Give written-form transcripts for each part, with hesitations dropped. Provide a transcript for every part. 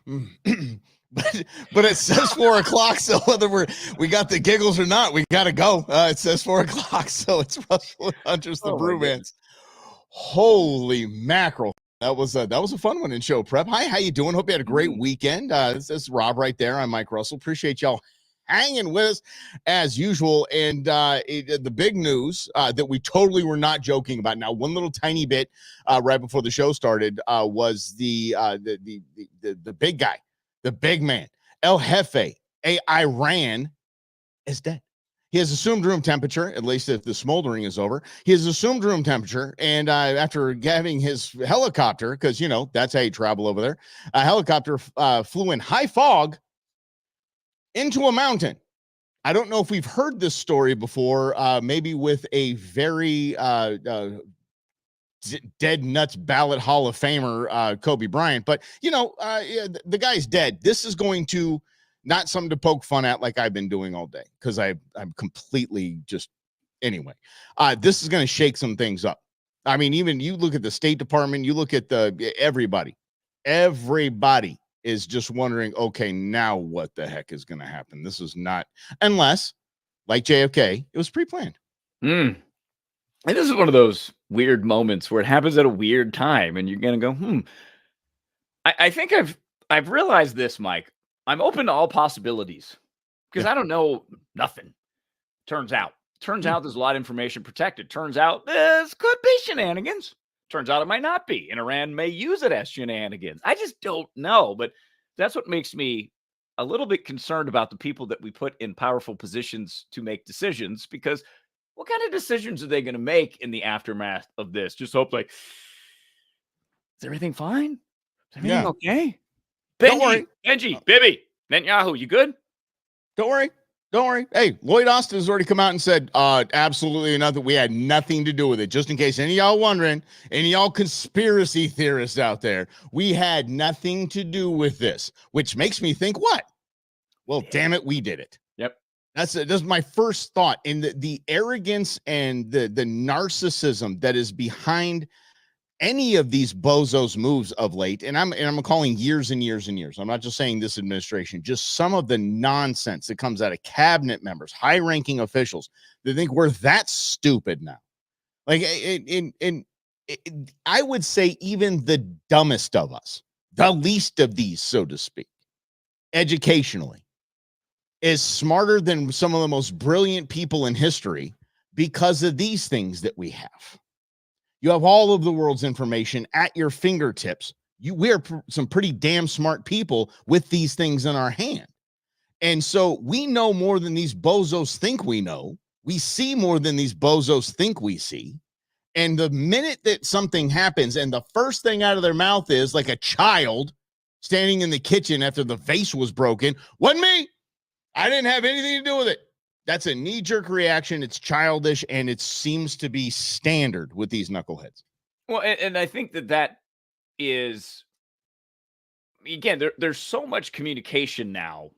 but it says 4 o'clock. So whether we got the giggles or not, we got to go. It says 4 o'clock. So it's Russell Hunter's the Brewmance. Holy mackerel. That was a fun one in show prep. Hi, how you doing? Hope you had a great weekend. This is Rob right there. I'm Mike Russell. Appreciate y'all hanging with us as usual. And the big news that we totally were not joking about. Now, one little tiny bit right before the show started was the big guy, the big man, El Jefe, Iran, is dead. He has assumed room temperature, at least if the smoldering is over. He has assumed room temperature, and after having his helicopter, because, that's how you travel over there, a helicopter flew in high fog into a mountain. I don't know if we've heard this story before, maybe with a very dead nuts ballot Hall of Famer, Kobe Bryant, but, the guy's dead. This is going to not something to poke fun at like I've been doing all day, because I'm completely anyway. This is going to shake some things up. I mean, even you look at the State Department, you look at everybody is just wondering, okay, now what the heck is going to happen? This is not, unless, like JFK, it was pre-planned. And this is one of those weird moments where it happens at a weird time, and you're going to go, I think I've realized this, Mike. I'm open to all possibilities because I don't know nothing. Turns out there's a lot of information protected. Turns out this could be shenanigans. Turns out it might not be, and Iran may use it as shenanigans. I just don't know, but that's what makes me a little bit concerned about the people that we put in powerful positions to make decisions, because what kind of decisions are they going to make in the aftermath of this? Just hope, like, is everything fine? Is everything okay? Benji, Bibby, Netanyahu, you good? Don't worry. Hey, Lloyd Austin has already come out and said, absolutely nothing. We had nothing to do with it. Just in case any of y'all wondering, any of y'all conspiracy theorists out there, we had nothing to do with this, which makes me think what? Well, damn it, we did it. Yep. That's my first thought. And the arrogance and the narcissism that is behind any of these bozos moves of late, and I'm calling years and years and years. I'm not just saying this administration, just some of the nonsense that comes out of cabinet members, high-ranking officials, they think we're that stupid now. Like, I would say even the dumbest of us, the least of these, so to speak, educationally, is smarter than some of the most brilliant people in history because of these things that we have. You have all of the world's information at your fingertips. We're some pretty damn smart people with these things in our hand. And so we know more than these bozos think we know. We see more than these bozos think we see. And the minute that something happens and the first thing out of their mouth is like a child standing in the kitchen after the vase was broken, wasn't me. I didn't have anything to do with it. That's a knee-jerk reaction. It's childish, and it seems to be standard with these knuckleheads. Well, and I think that is, again, there's so much communication now.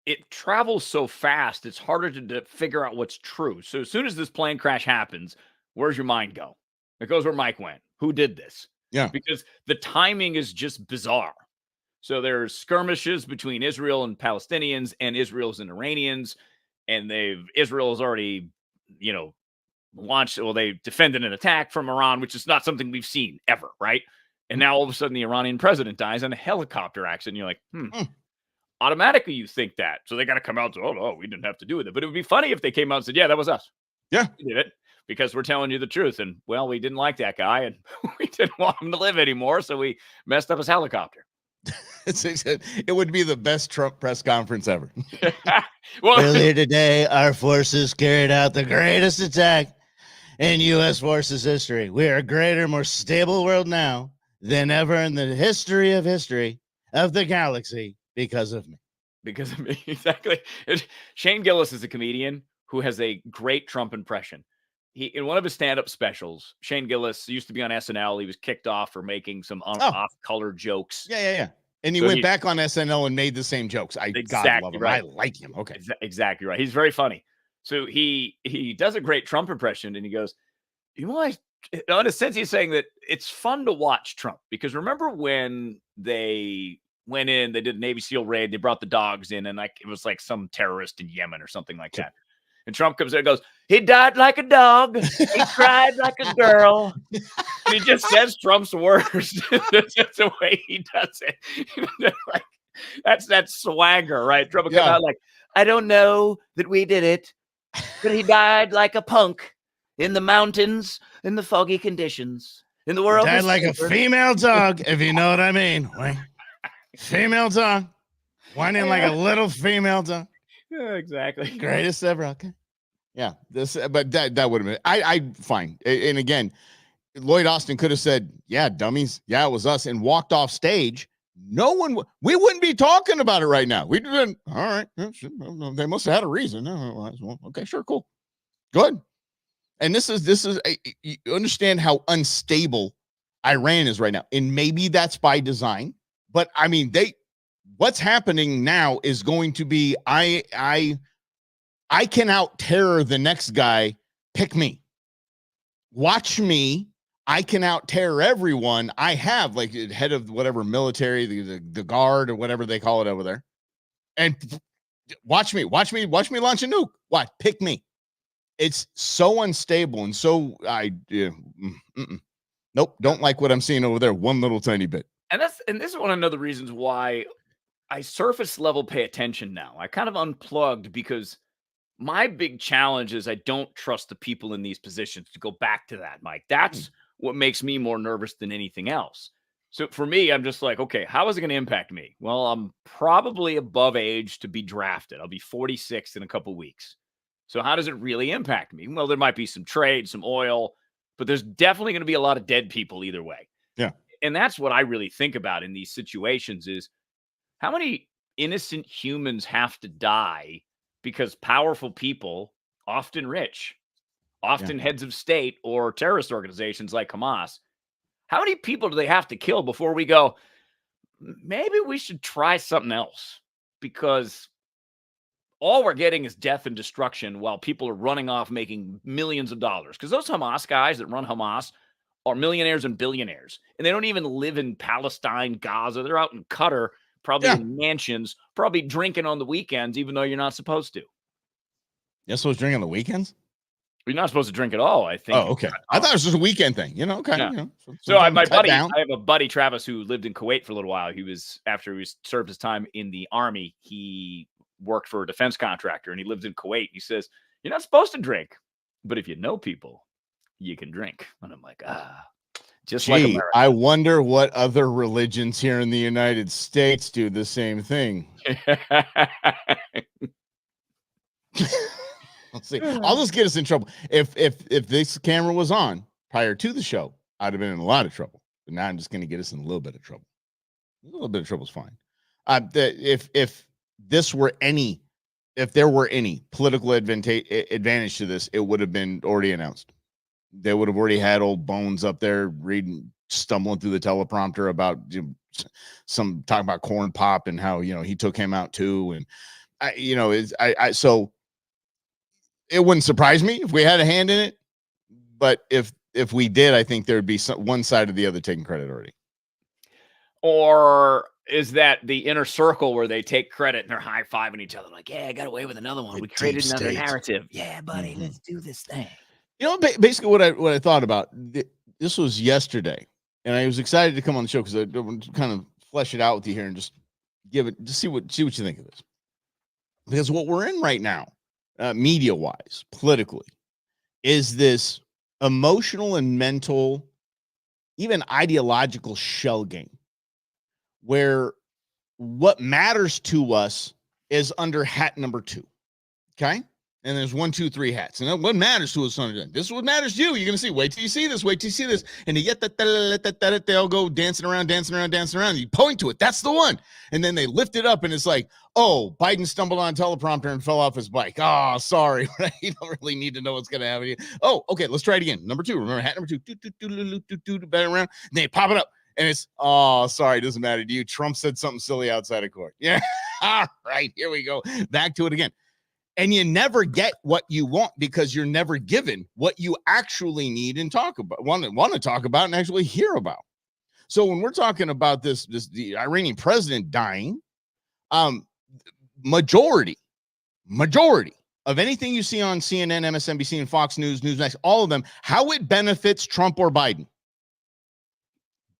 It travels so fast, it's harder to figure out what's true. So as soon as this plane crash happens, where's your mind go? It goes where Mike went. Who did this? Yeah. Because the timing is just bizarre. So there's skirmishes between Israel and Palestinians and Israel's and Iranians. And Israel has already, launched, they defended an attack from Iran, which is not something we've seen ever, right? And now all of a sudden the Iranian president dies in a helicopter accident. You're like, Automatically you think that. So they got to come out and say, oh, no, we didn't have to do with it. But it would be funny if they came out and said, yeah, that was us. Yeah. We did it because we're telling you the truth. And, well, we didn't like that guy and we didn't want him to live anymore. So we messed up his helicopter. It would be the best Trump press conference ever. Well, earlier today, our forces carried out the greatest attack in U.S. forces history. We are a greater, more stable world now than ever in the history of the galaxy because of me. Because of me, exactly. Shane Gillis is a comedian who has a great Trump impression. In one of his stand-up specials, Shane Gillis used to be on SNL. He was kicked off for making some off-color jokes. Yeah. And he went back on SNL and made the same jokes. God love him. Right. I like him. Okay. Exactly right. He's very funny. So he does a great Trump impression, and he goes, in a sense, he's saying that it's fun to watch Trump because remember when they went in, they did a Navy SEAL raid, they brought the dogs in, and like it was like some terrorist in Yemen or something like that. And Trump comes in and goes, he died like a dog. He cried like a girl. And he just says Trump's words. That's just the way he does it. Like, that's that swagger, right? Trump will come out like, I don't know that we did it, but he died like a punk in the mountains, in the foggy conditions. In the world. Died like a female dog, if you know what I mean. Female dog. Whining like a little female dog. Yeah, exactly. Greatest ever. Okay. Yeah, but that would have been I fine. And again, Lloyd Austin could have said, "Yeah, dummies, yeah, it was us," and walked off stage. No one, we wouldn't be talking about it right now. We'd been all right. They must have had a reason. Okay, sure, cool, good. And this is you understand how unstable Iran is right now, and maybe that's by design. But I mean, what's happening now is going to be I can out terror the next guy. Pick me. Watch me. I can out terror everyone. I have like head of whatever military, the guard or whatever they call it over there. And watch me launch a nuke. What? Pick me. It's so unstable and so nope. Don't like what I'm seeing over there. One little tiny bit. And this is one of the reasons why I surface level pay attention now. I kind of unplugged because my big challenge is I don't trust the people in these positions. To go back to that, Mike, that's what makes me more nervous than anything else. So for me, I'm just like, okay, how is it going to impact me? Well, I'm probably above age to be drafted. I'll be 46 in a couple weeks. So how does it really impact me? Well, there might be some trade, some oil, but there's definitely going to be a lot of dead people either way. Yeah. And that's what I really think about in these situations is how many innocent humans have to die because powerful people, often rich, often heads of state or terrorist organizations like Hamas, how many people do they have to kill before we go, maybe we should try something else? Because all we're getting is death and destruction while people are running off making millions of dollars. Because those Hamas guys that run Hamas are millionaires and billionaires. And they don't even live in Palestine, Gaza. They're out in Qatar, probably in mansions, probably drinking on the weekends, even though you're not supposed to. You're supposed to drink on the weekends? You're not supposed to drink at all, I think. Oh, okay. I thought it was just a weekend thing. Okay. Yeah. I have a buddy, Travis, who lived in Kuwait for a little while. After he served his time in the army, he worked for a defense contractor and he lived in Kuwait. He says, you're not supposed to drink, but if you know people, you can drink. And I'm like, just like America. I wonder what other religions here in the United States do the same thing. Let's see. I'll just get us in trouble. If this camera was on prior to the show, I'd have been in a lot of trouble. But now I'm just going to get us in a little bit of trouble. A little bit of trouble is fine. If there were any political advantage to this, it would have been already announced. They would have already had old Bones up there stumbling through the teleprompter about some talking about Corn Pop and how he took him out too, and so it wouldn't surprise me if we had a hand in it, but if we did, I think there'd be one side or the other taking credit already. Or is that the inner circle where they take credit and they're high-fiving each other like, yeah, I got away with another one. We created another narrative. Yeah, buddy, let's do this thing. Basically what I thought about, this was yesterday, and I was excited to come on the show because I want to kind of flesh it out with you here and just see what you think of this. Because what we're in right now, media-wise, politically, is this emotional and mental, even ideological shell game, where what matters to us is under hat number 2. Okay? And there's 1, 2, 3 hats. And what matters to us under that? This is what matters to you. You're going to see. Wait till you see this. Wait till you see this. And you get that they all go dancing around. You point to it. That's the one. And then they lift it up and it's like, oh, Biden stumbled on a teleprompter and fell off his bike. Oh, sorry. You don't really need to know what's going to happen. Oh, okay. Let's try it again. Number 2. Remember hat number 2. Better around. And they pop it up. And it's, oh, sorry. It doesn't matter to you. Trump said something silly outside of court. Yeah. All right. Here we go. Back to it again. And you never get what you want because you're never given what you actually need and talk about, want to talk about and actually hear about. So when we're talking about the Iranian president dying, majority of anything you see on CNN, MSNBC, and Fox News, Newsmax, all of them, how it benefits Trump or Biden.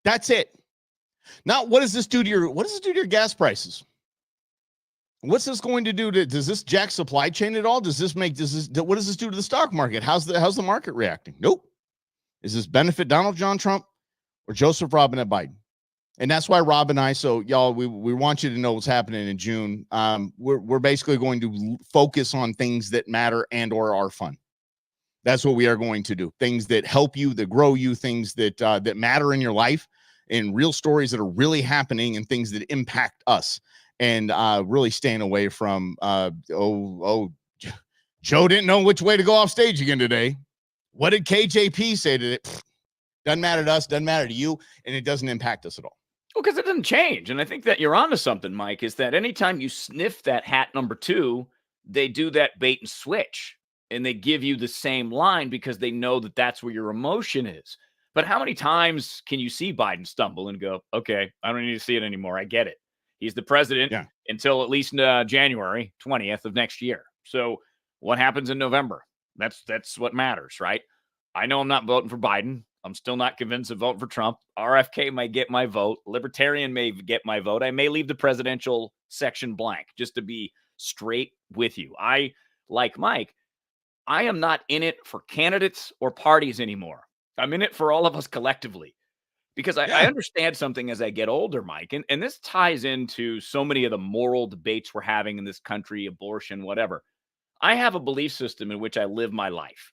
That's it. Now, what does this do to your gas prices? What's this going to do does this jack supply chain at all? What does this do to the stock market? How's the market reacting? Nope. Does this benefit Donald John Trump or Joseph Robinette Biden? And that's why Rob and I, so y'all, we want you to know what's happening in June. We're basically going to focus on things that matter and or are fun. That's what we are going to do. Things that help you, that grow you, things that matter in your life, and real stories that are really happening and things that impact us. And really staying away from, Joe didn't know which way to go off stage again today. What did KJP say to it? Doesn't matter to us, doesn't matter to you, and it doesn't impact us at all. Well, because it doesn't change. And I think that you're onto something, Mike, is that anytime you sniff that hat number 2, they do that bait and switch. And they give you the same line because they know that that's where your emotion is. But how many times can you see Biden stumble and go, okay, I don't need to see it anymore. I get it. He's the president until at least January 20th of next year. So what happens in November? That's what matters, right? I know I'm not voting for Biden. I'm still not convinced of voting for Trump. RFK might get my vote. Libertarian may get my vote. I may leave the presidential section blank, just to be straight with you. I, like Mike, I am not in it for candidates or parties anymore. I'm in it for all of us collectively. Because I understand something as I get older, Mike, and this ties into so many of the moral debates we're having in this country, abortion, whatever. I have a belief system in which I live my life.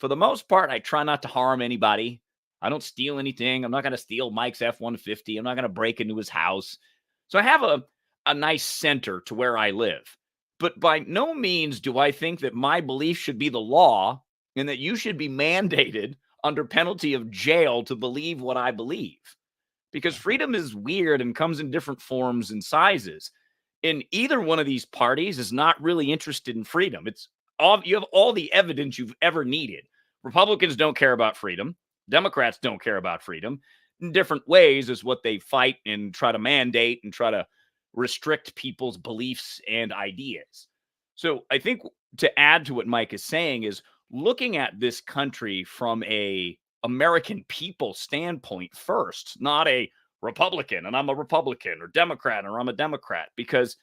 For the most part, I try not to harm anybody. I don't steal anything. I'm not going to steal Mike's F-150. I'm not going to break into his house. So I have a nice center to where I live. But by no means do I think that my belief should be the law and that you should be mandated under penalty of jail to believe what I believe. Because freedom is weird and comes in different forms and sizes. And either one of these parties is not really interested in freedom. You have all the evidence you've ever needed. Republicans don't care about freedom. Democrats don't care about freedom. In different ways is what they fight and try to mandate and try to restrict people's beliefs and ideas. So I think to add to what Mike is saying is looking at this country from a American people standpoint first, not a Republican and I'm a Republican or Democrat or I'm a Democrat, because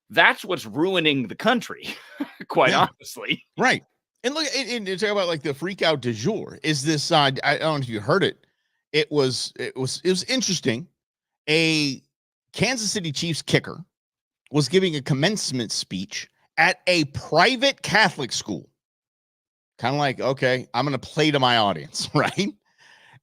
that's what's ruining the country, quite honestly. Right. And look, and talk about like the freak out du jour is this, I don't know if you heard it. It was interesting. A Kansas City Chiefs kicker was giving a commencement speech at a private Catholic school. Kind of like, okay, I'm going to play to my audience, right?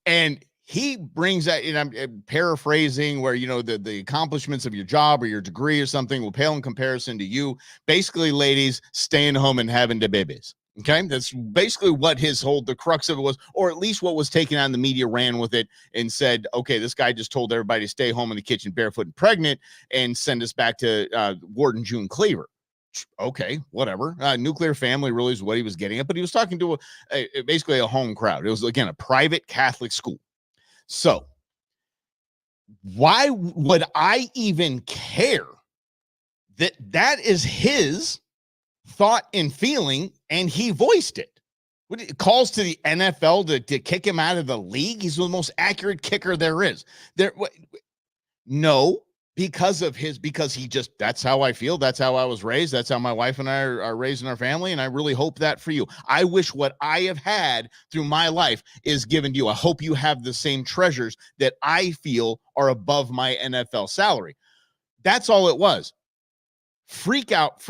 And he brings that, and I'm paraphrasing, where, the accomplishments of your job or your degree or something will pale in comparison to you. Basically, ladies, staying home and having the babies. Okay, that's basically what the crux of it was, or at least what was taken out in the media, ran with it and said, okay, this guy just told everybody to stay home in the kitchen barefoot and pregnant and send us back to Warden June Cleaver. Okay, whatever. Nuclear family really is what he was getting at, but he was talking to basically a home crowd. It was, again, a private Catholic school. So why would I even care that is his thought and feeling, and he voiced it? It calls to the NFL to kick him out of the league. He's the most accurate kicker there is. No. Because that's how I feel. That's how I was raised. That's how my wife and I are raised in our family. And I really hope that for you. I wish what I have had through my life is given to you. I hope you have the same treasures that I feel are above my NFL salary. That's all it was. Freak out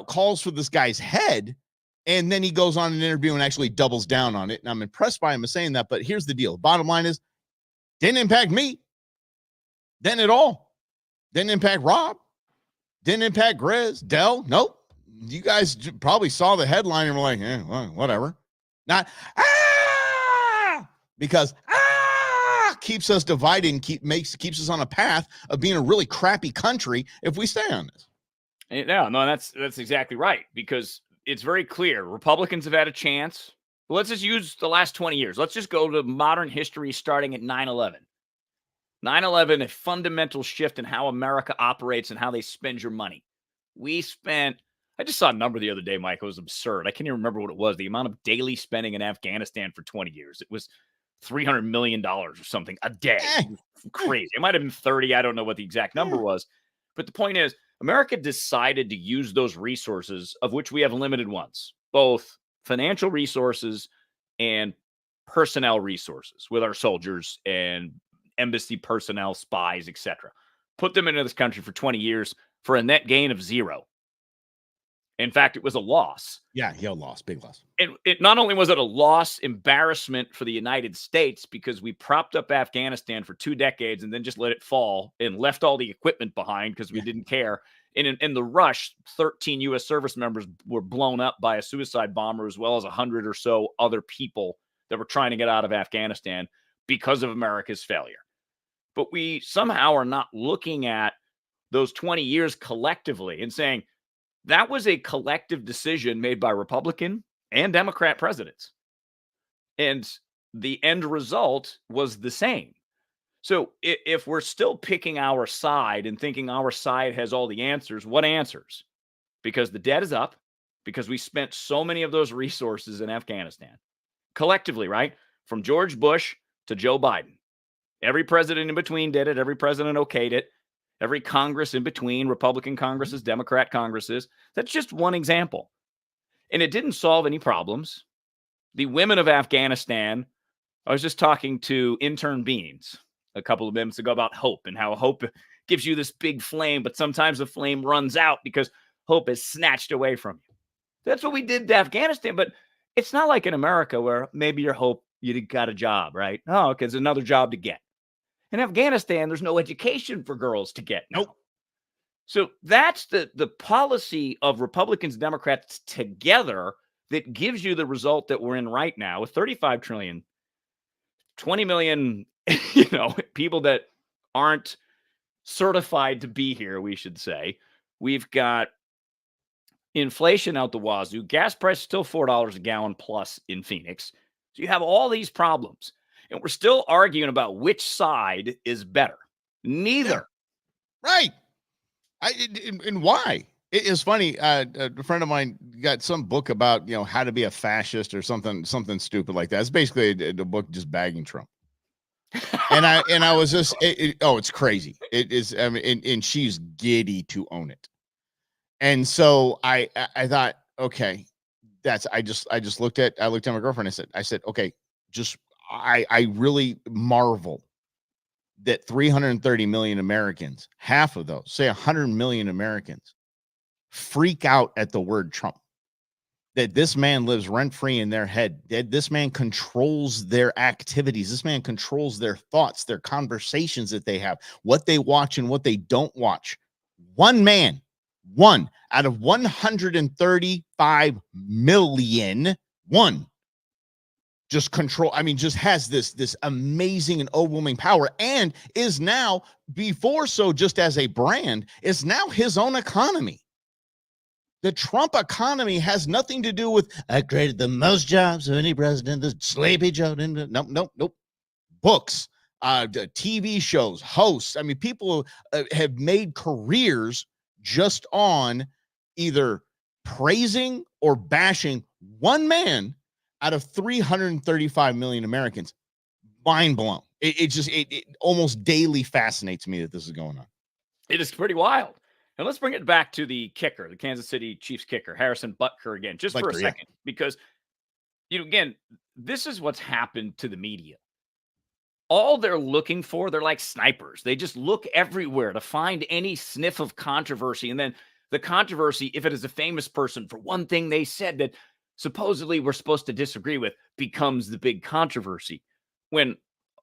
calls for this guy's head. And then he goes on an interview and actually doubles down on it. And I'm impressed by him saying that. But here's the deal. Bottom line is, didn't impact me. Didn't at all. Didn't impact Rob. Didn't impact Grez. Dell. Nope. You guys probably saw the headline and were like, well, whatever. Not, because keeps us divided and keeps us on a path of being a really crappy country if we stay on this. No, that's exactly right, because it's very clear. Republicans have had a chance. Let's just use the last 20 years. Let's just go to modern history starting at 9/11. 9/11, a fundamental shift in how America operates and how they spend your money. I just saw a number the other day, Mike. It was absurd. I can't even remember what it was. The amount of daily spending in Afghanistan for 20 years. It was $300 million or something a day. Crazy. It might have been 30. I don't know what the exact number was. But the point is, America decided to use those resources, of which we have limited ones, both financial resources and personnel resources with our soldiers and embassy personnel, spies, etc. Put them into this country for 20 years for a net gain of zero. In fact, it was a loss. Yeah, loss, big loss. It not only was it a loss, embarrassment for the United States, because we propped up Afghanistan for 2 decades and then just let it fall and left all the equipment behind because we didn't care. And in the rush, 13 U.S. service members were blown up by a suicide bomber, as well as 100 or so other people that were trying to get out of Afghanistan because of America's failure. But we somehow are not looking at those 20 years collectively and saying, that was a collective decision made by Republican and Democrat presidents. And the end result was the same. So if we're still picking our side and thinking our side has all the answers, what answers? Because the debt is up, because we spent so many of those resources in Afghanistan. Collectively, right? From George Bush to Joe Biden. Every president in between did it. Every president okayed it. Every Congress in between, Republican Congresses, Democrat Congresses. That's just one example. And it didn't solve any problems. The women of Afghanistan, I was just talking to intern Beans a couple of minutes ago about hope and how hope gives you this big flame, but sometimes the flame runs out because hope is snatched away from you. That's what we did to Afghanistan, but it's not like in America where maybe your hope, you got a job, right? Oh, okay, it's another job to get. In Afghanistan, there's no education for girls to get. Nope. So that's the policy of Republicans and Democrats together that gives you the result that we're in right now with 35 trillion, 20 million, people that aren't certified to be here, we should say. We've got inflation out the wazoo. Gas price still $4 a gallon plus in Phoenix. So you have all these problems. And we're still arguing about which side is better. Neither. Yeah. Right. And why? It is funny. A friend of mine got some book about, how to be a fascist or something stupid like that. It's basically the book just bagging Trump. and I was just, it's crazy. It is. I mean, and she's giddy to own it. And so I thought, okay, I looked at my girlfriend. I said, okay, I really marvel that 330 million Americans, half of those, say 100 million Americans, freak out at the word Trump. That this man lives rent-free in their head. That this man controls their activities. This man controls their thoughts, their conversations that they have, what they watch and what they don't watch. One out of 135 million, just has this amazing and overwhelming power, and is now, before so just as a brand, is now his own economy. The Trump economy has nothing to do with, I created the most jobs of any president, the Sleepy Joe. Nope. Books, TV shows, hosts. I mean, people have made careers just on either praising or bashing one man out of 335 million Americans. Mind blown. It almost daily fascinates me that this is going on. It is pretty wild. And let's bring it back to the kicker, the Kansas City Chiefs kicker, Harrison Butker again, just for a second, because, again, this is what's happened to the media. All they're looking for, they're like snipers. They just look everywhere to find any sniff of controversy. And then the controversy, if it is a famous person for one thing they said that supposedly we're supposed to disagree with, becomes the big controversy. When,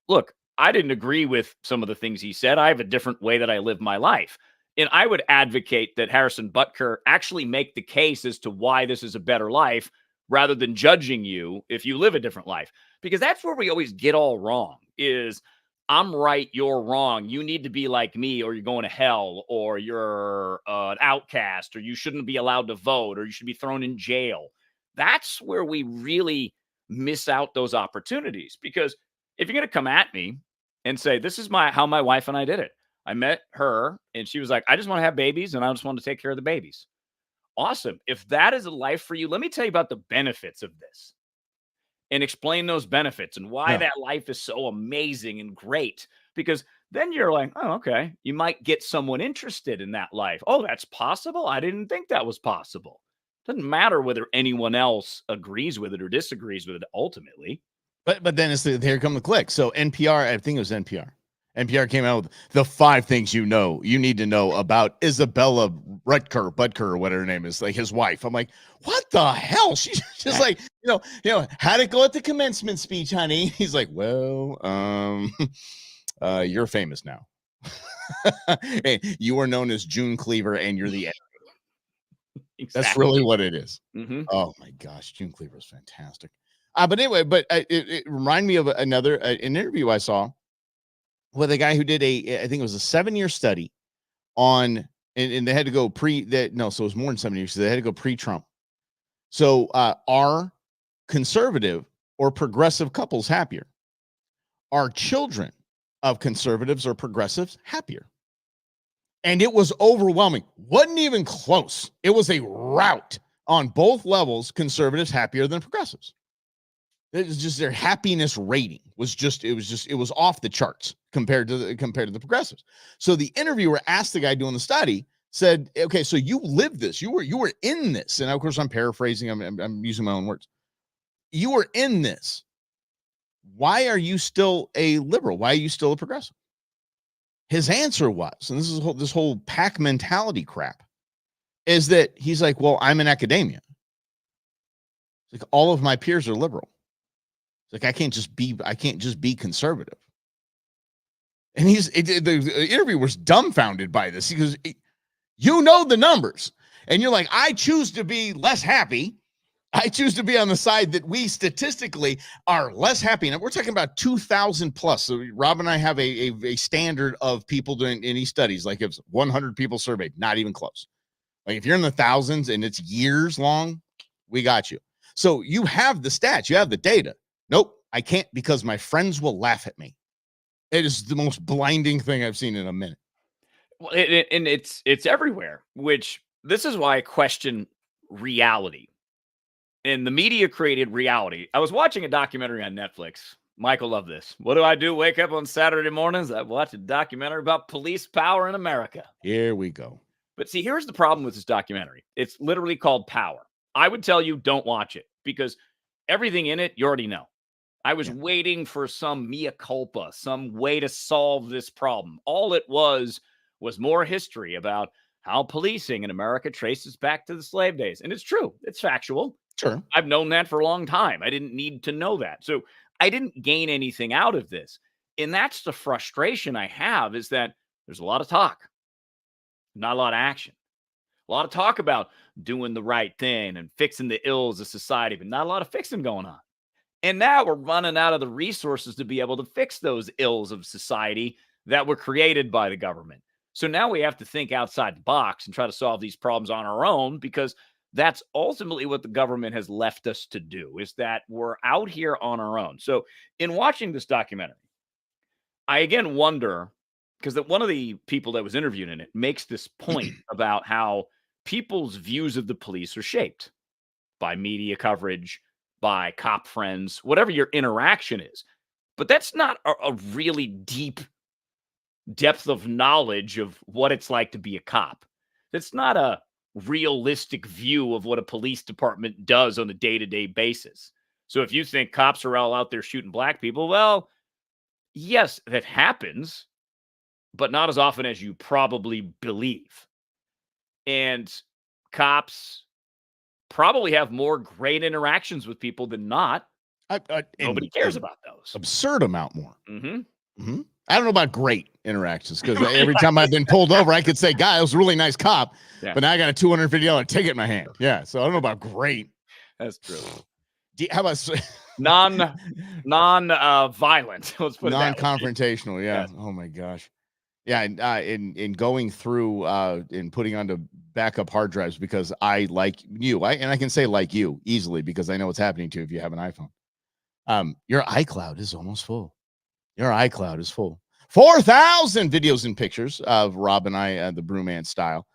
look, I didn't agree with some of the things he said. I have a different way that I live my life. And I would advocate that Harrison Butker actually make the case as to why this is a better life rather than judging you if you live a different life. Because that's where we always get all wrong, is I'm right, you're wrong. You need to be like me or you're going to hell, or you're an outcast, or you shouldn't be allowed to vote, or you should be thrown in jail. That's where we really miss out those opportunities. Because if you're going to come at me and say, this is how my wife and I did it. I met her and she was like, I just want to have babies and I just want to take care of the babies. Awesome. If that is a life for you, let me tell you about the benefits of this and explain those benefits and why that life is so amazing and great. Because then you're like, oh, okay. You might get someone interested in that life. Oh, that's possible. I didn't think that was possible. Doesn't matter whether anyone else agrees with it or disagrees with it ultimately. But then here come the click. So NPR, I think it was NPR. NPR came out with the 5 things you need to know about Isabella Butker, or whatever her name is, like his wife. I'm like, what the hell? She's just like, how'd it go at the commencement speech, honey? He's like, well, you're famous now. Hey, you are known as June Cleaver, and you're the editor. Exactly. That's really what it is. Mm-hmm. Oh my gosh, June Cleaver is fantastic. But anyway, it reminded me of another an interview I saw with a guy who did I think it was a 7-year study on, and they had to go so it was more than 7 years. So they had to go pre-Trump. So are conservative or progressive couples happier? Are children of conservatives or progressives happier? And it was overwhelming. Wasn't even close. It was a rout on both levels. Conservatives happier than progressives. It was just their happiness rating was off the charts compared to the progressives. So the interviewer asked the guy doing the study, said, okay, so you lived this, you were in this. And of course I'm paraphrasing, I'm using my own words. You were in this. Why are you still a liberal? Why are you still a progressive? His answer was, and this whole pack mentality crap, is that he's like, well, I'm in academia. It's like all of my peers are liberal. It's like I can't just be conservative. And the interviewer's dumbfounded by this. He goes, you know the numbers, and you're like, I choose to be less happy. I choose to be on the side that we statistically are less happy. And we're talking about 2,000 plus. So Rob and I have a standard of people doing any studies. Like if 100 people surveyed, not even close. Like if you're in the thousands and it's years long, we got you. So you have the stats, you have the data. Nope, I can't because my friends will laugh at me. It is the most blinding thing I've seen in a minute. Well, and it's everywhere, which this is why I question reality. And the media created reality. I was watching a documentary on Netflix. Michael loved this. What do? Wake up on Saturday mornings. I watch a documentary about police power in America. Here we go. But see, here's the problem with this documentary. It's literally called Power. I would tell you don't watch it because everything in it, you already know. I was waiting for some mea culpa, some way to solve this problem. All it was more history about how policing in America traces back to the slave days. And it's true. It's factual. Sure. I've known that for a long time. I didn't need to know that. So I didn't gain anything out of this. And that's the frustration I have, is that there's a lot of talk, not a lot of action. A lot of talk about doing the right thing and fixing the ills of society, but not a lot of fixing going on. And now we're running out of the resources to be able to fix those ills of society that were created by the government. So now we have to think outside the box and try to solve these problems on our own, because that's ultimately what the government has left us to do, is that we're out here on our own. So in watching this documentary, I again wonder, because one of the people that was interviewed in it makes this point about how people's views of the police are shaped by media coverage, by cop friends, whatever your interaction is. But that's not a really deep depth of knowledge of what it's like to be a cop. That's not a realistic view of what a police department does on a day-to-day basis. So if you think cops are all out there shooting black people, well, yes, that happens, but not as often as you probably believe. And cops probably have more great interactions with people than not. Nobody cares about those. Absurd amount more. Mm-hmm. Mm-hmm. I don't know about great interactions, because every time I've been pulled over, I could say, guy, it was a really nice cop, but now I got a $250 ticket in my hand. Yeah, so I don't know about great. That's true. How about non-violent? Let's put it non-confrontational. Yeah. Oh my gosh. Yeah, and in going through and putting onto backup hard drives, because I like you, and I can say like you easily because I know what's happening to you if you have an iPhone. Your iCloud is almost full. Your iCloud is full. 4,000 videos and pictures of Rob and I, the Brewmance style,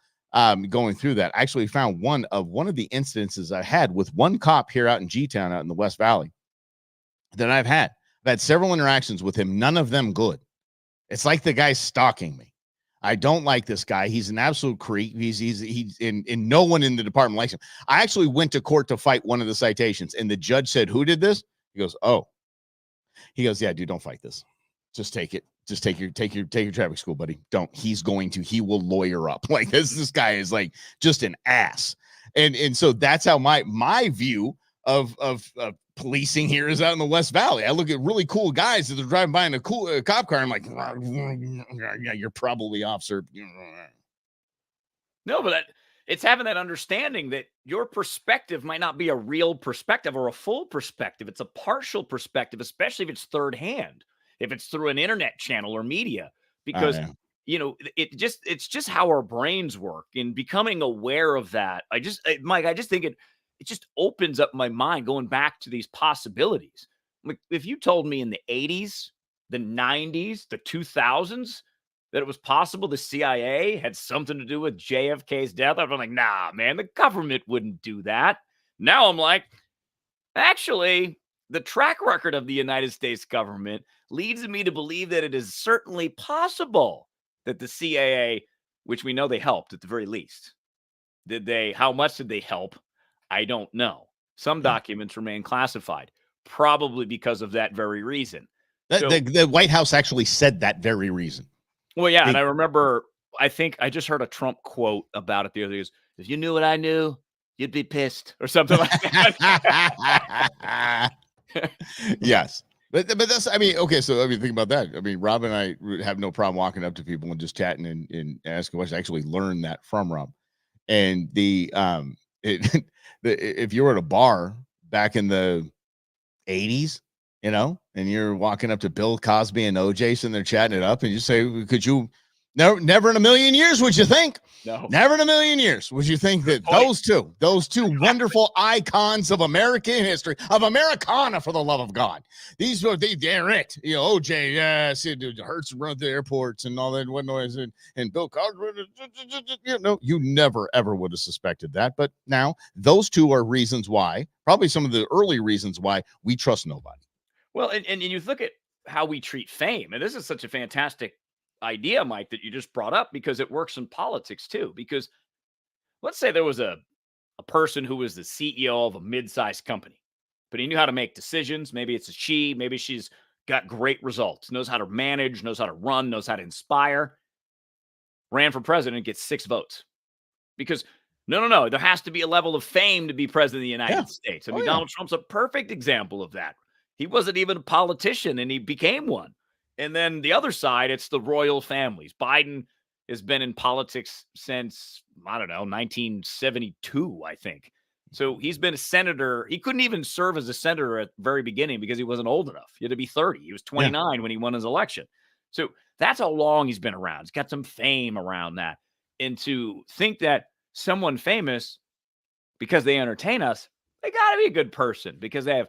going through that. I actually found one of the incidences I had with one cop here out in G-Town, out in the West Valley, that I've had. I've had several interactions with him, none of them good. It's like the guy's stalking me. I don't like this guy. He's an absolute creep. He's in no one in the department likes him. I actually went to court to fight one of the citations, and the judge said, "Who did this?" He goes, "Oh." He goes, "Yeah, dude, don't fight this. Just take it. Just take your traffic school, buddy. Don't. He will lawyer up." Like this guy is like just an ass. And so that's how my view of policing here is out in the West Valley. I look at really cool guys that are driving by in a cool cop car. I'm like, yeah, you're probably officer. No, but it's having that understanding that your perspective might not be a real perspective or a full perspective. It's a partial perspective, especially if it's third hand, if it's through an internet channel or media, because it's just how our brains work. And becoming aware of that, Mike, I just think it just opens up my mind going back to these possibilities. Like if you told me in the 80s, the 90s, the 2000s that it was possible the CIA had something to do with JFK's death, I'd be like, nah, man, the government wouldn't do that. Now I'm like, actually, the track record of the United States government leads me to believe that it is certainly possible that the CIA, which we know they helped at the very least, how much did they help? I don't know. Some documents remain classified, probably because of that very reason. The White House actually said that very reason. Well, yeah, and I remember, I think I just heard a Trump quote about it the other day. If you knew what I knew, you'd be pissed or something like that. Yes. But that's, I mean, okay, so think about that. I mean, Rob and I have no problem walking up to people and just chatting and asking questions. I actually learned that from Rob. And if you were at a bar back in the 80s, and you're walking up to Bill Cosby and OJ sitting there chatting it up, and you say, could you never in a million years would you think? No. Never in a million years would you think that those two wonderful icons of American history, of Americana, for the love of God, these were they're it. OJ, yes, it hurts around the airports and all that, what noise, and Bill Cosby. You never ever would have suspected that, but now those two are reasons why, probably some of the early reasons why we trust nobody. Well, and you look at how we treat fame, and this is such a fantastic idea, Mike, that you just brought up, because it works in politics too. Because let's say there was a person who was the CEO of a mid-sized company, but he knew how to make decisions. Maybe it's maybe she's got great results, knows how to manage, knows how to run, knows how to inspire. Ran for president, gets 6 votes. Because no, there has to be a level of fame to be president of the United States. I mean, Donald Trump's a perfect example of that. He wasn't even a politician, and he became one. And then the other side, it's the royal families. Biden has been in politics since, 1972, I think. So he's been a senator. He couldn't even serve as a senator at the very beginning because he wasn't old enough. He had to be 30. He was 29 when he won his election. So that's how long he's been around. He's got some fame around that. And to think that someone famous, because they entertain us, they got to be a good person, because they have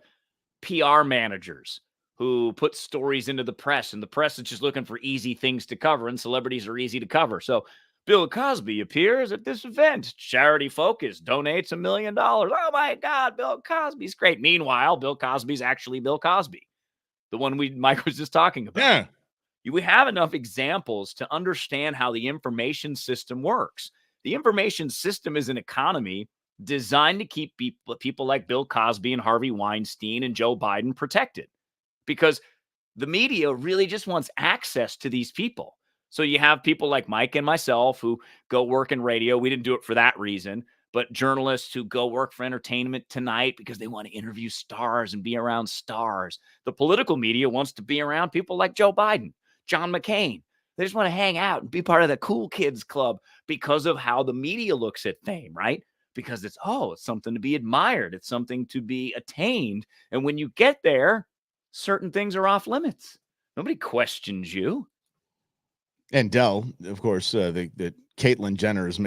PR managers who put stories into the press, and the press is just looking for easy things to cover, and celebrities are easy to cover. So Bill Cosby appears at this event. Charity Focus donates $1 million. Oh my God, Bill Cosby's great. Meanwhile, Bill Cosby's actually Bill Cosby, the one Mike was just talking about. Yeah. We have enough examples to understand how the information system works. The information system is an economy designed to keep people like Bill Cosby and Harvey Weinstein and Joe Biden protected, because the media really just wants access to these people. So you have people like Mike and myself who go work in radio. We didn't do it for that reason, but journalists who go work for Entertainment Tonight because they want to interview stars and be around stars. The political media wants to be around people like Joe Biden, John McCain. They just want to hang out and be part of the cool kids club because of how the media looks at fame, right? Because it's something to be admired. It's something to be attained. And when you get there, certain things are off limits. Nobody questions you. And Dell, of course, the Caitlyn Jenner is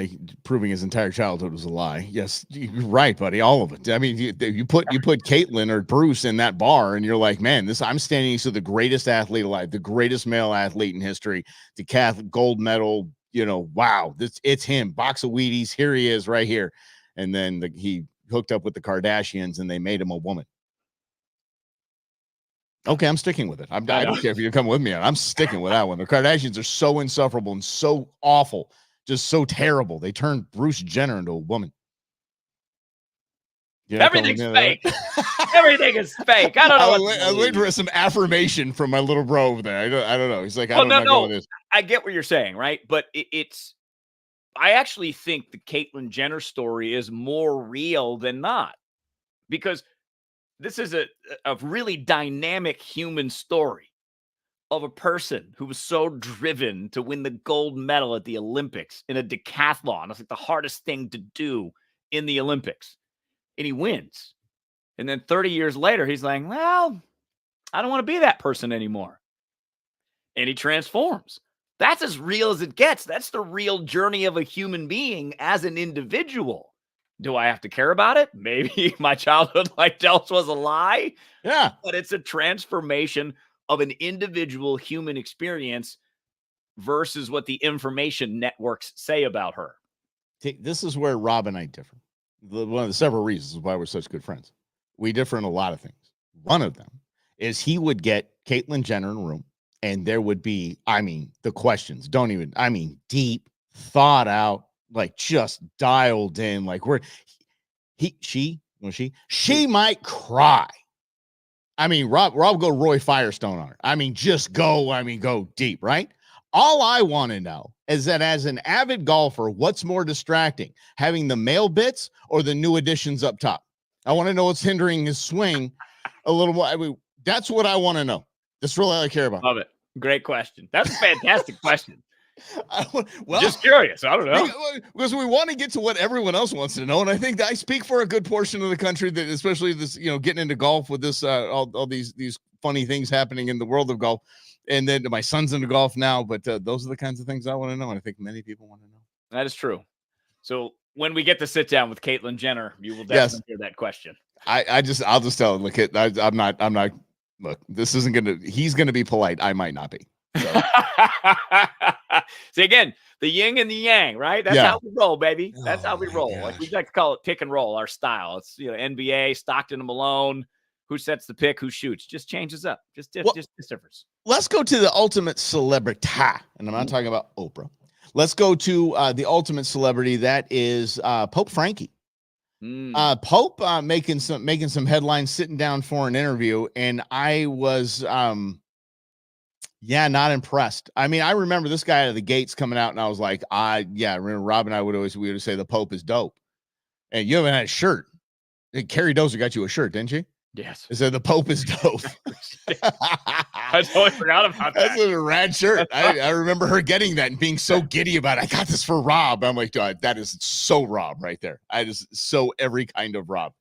proving his entire childhood was a lie. Yes, you're right, buddy. All of it. I mean, you put Caitlyn or Bruce in that bar, and you're like, man, I'm standing next to the greatest athlete alive, the greatest male athlete in history, the Catholic gold medal. Wow, it's him. Box of Wheaties. Here he is, right here. And then he hooked up with the Kardashians, and they made him a woman. Okay, I'm sticking with it. I don't care if you come with me. I'm sticking with that one. The Kardashians are so insufferable and so awful, just so terrible. They turned Bruce Jenner into a woman. Everything's fake. Everything is fake. I don't know. I was waiting for some affirmation from my little bro over there. I don't know. He's like, I don't know this. I get what you're saying, right? But I actually think the Caitlyn Jenner story is more real than not, because this is a really dynamic human story of a person who was so driven to win the gold medal at the Olympics in a decathlon. It's like the hardest thing to do in the Olympics. And he wins. And then 30 years later, he's like, well, I don't want to be that person anymore. And he transforms. That's as real as it gets. That's the real journey of a human being as an individual. Do I have to care about it? Maybe my childhood life else was a lie. Yeah. But it's a transformation of an individual human experience versus what the information networks say about her. This is where Rob and I differ. One of the several reasons why we're such good friends. We differ in a lot of things. One of them is he would get Caitlyn Jenner in a room, and there would be, the questions deep, thought out, like just dialed in, like she might cry. Rob go Roy Firestone on her. Just go deep, right? All I want to know is that as an avid golfer, what's more distracting, having the male bits or the new additions up top? I want to know what's hindering his swing a little more. That's what I want to know. That's really all I care about. Love it. Great question. That's a fantastic question. Just curious. I don't know. Because we want to get to what everyone else wants to know. And I think that I speak for a good portion of the country that, especially this, getting into golf with this, all these funny things happening in the world of golf. And then my son's into golf now, but those are the kinds of things I want to know. And I think many people want to know. That is true. So when we get to sit down with Caitlyn Jenner, you will definitely hear that question. I'll just tell him, look, I'm not, look, this isn't going to, he's going to be polite. I might not be. So. See, again, the yin and the yang, right? That's how we roll, baby. That's how we roll. Gosh. Like we like to call it pick and roll, our style. It's, NBA, Stockton and Malone, who sets the pick, who shoots, just changes up, just differs. Let's go to the ultimate celebrity, and I'm not talking about Oprah. Let's go to the ultimate celebrity. That is Pope Frankie. Pope making some headlines, sitting down for an interview, and I was not impressed. I remember this guy out of the gates coming out, and I was like, remember Rob and I we would say the Pope is dope, and you haven't had a shirt. Carrie Dozer got you a shirt, didn't she? Yes. It said the Pope is dope. I totally forgot about that. That's a rad shirt. I remember her getting that and being so giddy about it. I got this for Rob. I'm like, that is so Rob right there. I just so every kind of Rob.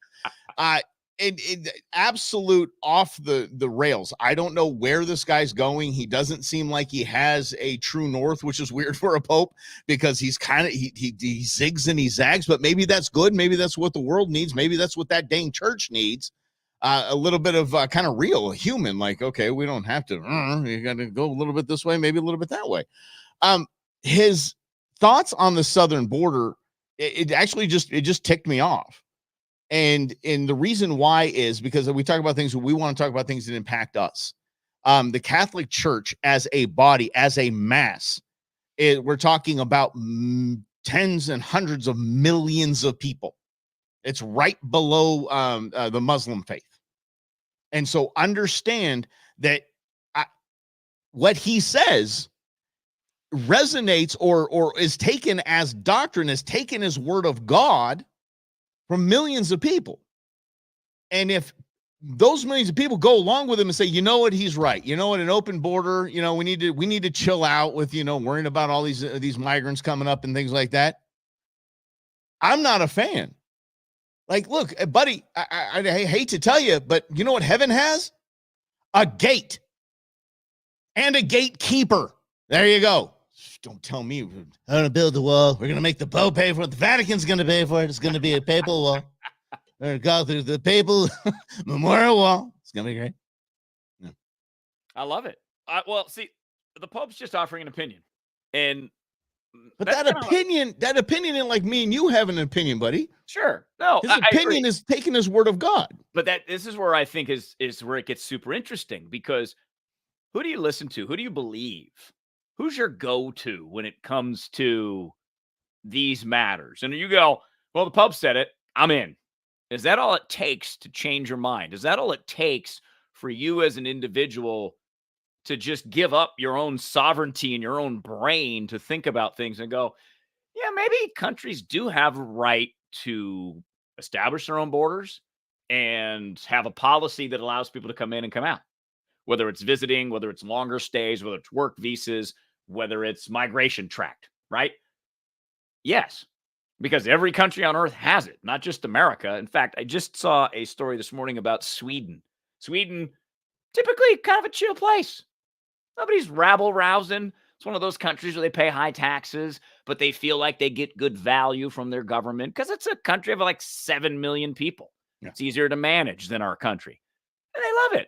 Absolute off the rails. I don't know where this guy's going. He doesn't seem like he has a true north, which is weird for a pope because he's kind of he zigs and he zags, but maybe that's good. Maybe that's what the world needs. Maybe that's what that dang church needs. A little bit of kind of real human, like, okay, we don't have to, you got to go a little bit this way, maybe a little bit that way. His thoughts on the southern border, it just ticked me off. And the reason why is because we talk about things, we want to talk about things that impact us. The Catholic Church as a body, as a mass, we're talking about tens and hundreds of millions of people. It's right below the Muslim faith. And so understand that what he says resonates or is taken as doctrine, is taken as word of God from millions of people. And if those millions of people go along with him and say, you know what, he's right. You know what, an open border, we need to chill out with, worrying about all these migrants coming up and things like that. I'm not a fan. Like, look, buddy, I hate to tell you, but you know what heaven has? A gate and a gatekeeper. There you go. don't tell me. I'm going to build the wall. We're going to make the Pope pay for it. The Vatican's going to pay for it. It's going to be a papal wall. We're going to go through the papal memorial wall. It's going to be great. Yeah. I love it. Well, see, the Pope's just offering an opinion. And but that opinion ain't like me and you have an opinion, buddy. Sure. No, his opinion is taking his word of God. But this is where I think is where it gets super interesting, because who do you listen to? Who do you believe? Who's your go-to when it comes to these matters? And you go, well, the Pope said it, I'm in. Is that all it takes to change your mind? Is that all it takes for you as an individual to just give up your own sovereignty and your own brain to think about things and go, yeah, maybe countries do have a right to establish their own borders and have a policy that allows people to come in and come out, whether it's visiting, whether it's longer stays, whether it's work visas, whether it's migration tract, right? Yes, because every country on earth has it, not just America. In fact, I just saw a story this morning about Sweden. Sweden, typically kind of a chill place. Nobody's rabble-rousing. It's one of those countries where they pay high taxes, but they feel like they get good value from their government because it's a country of like 7 million people. Yeah. It's easier to manage than our country. And they love it,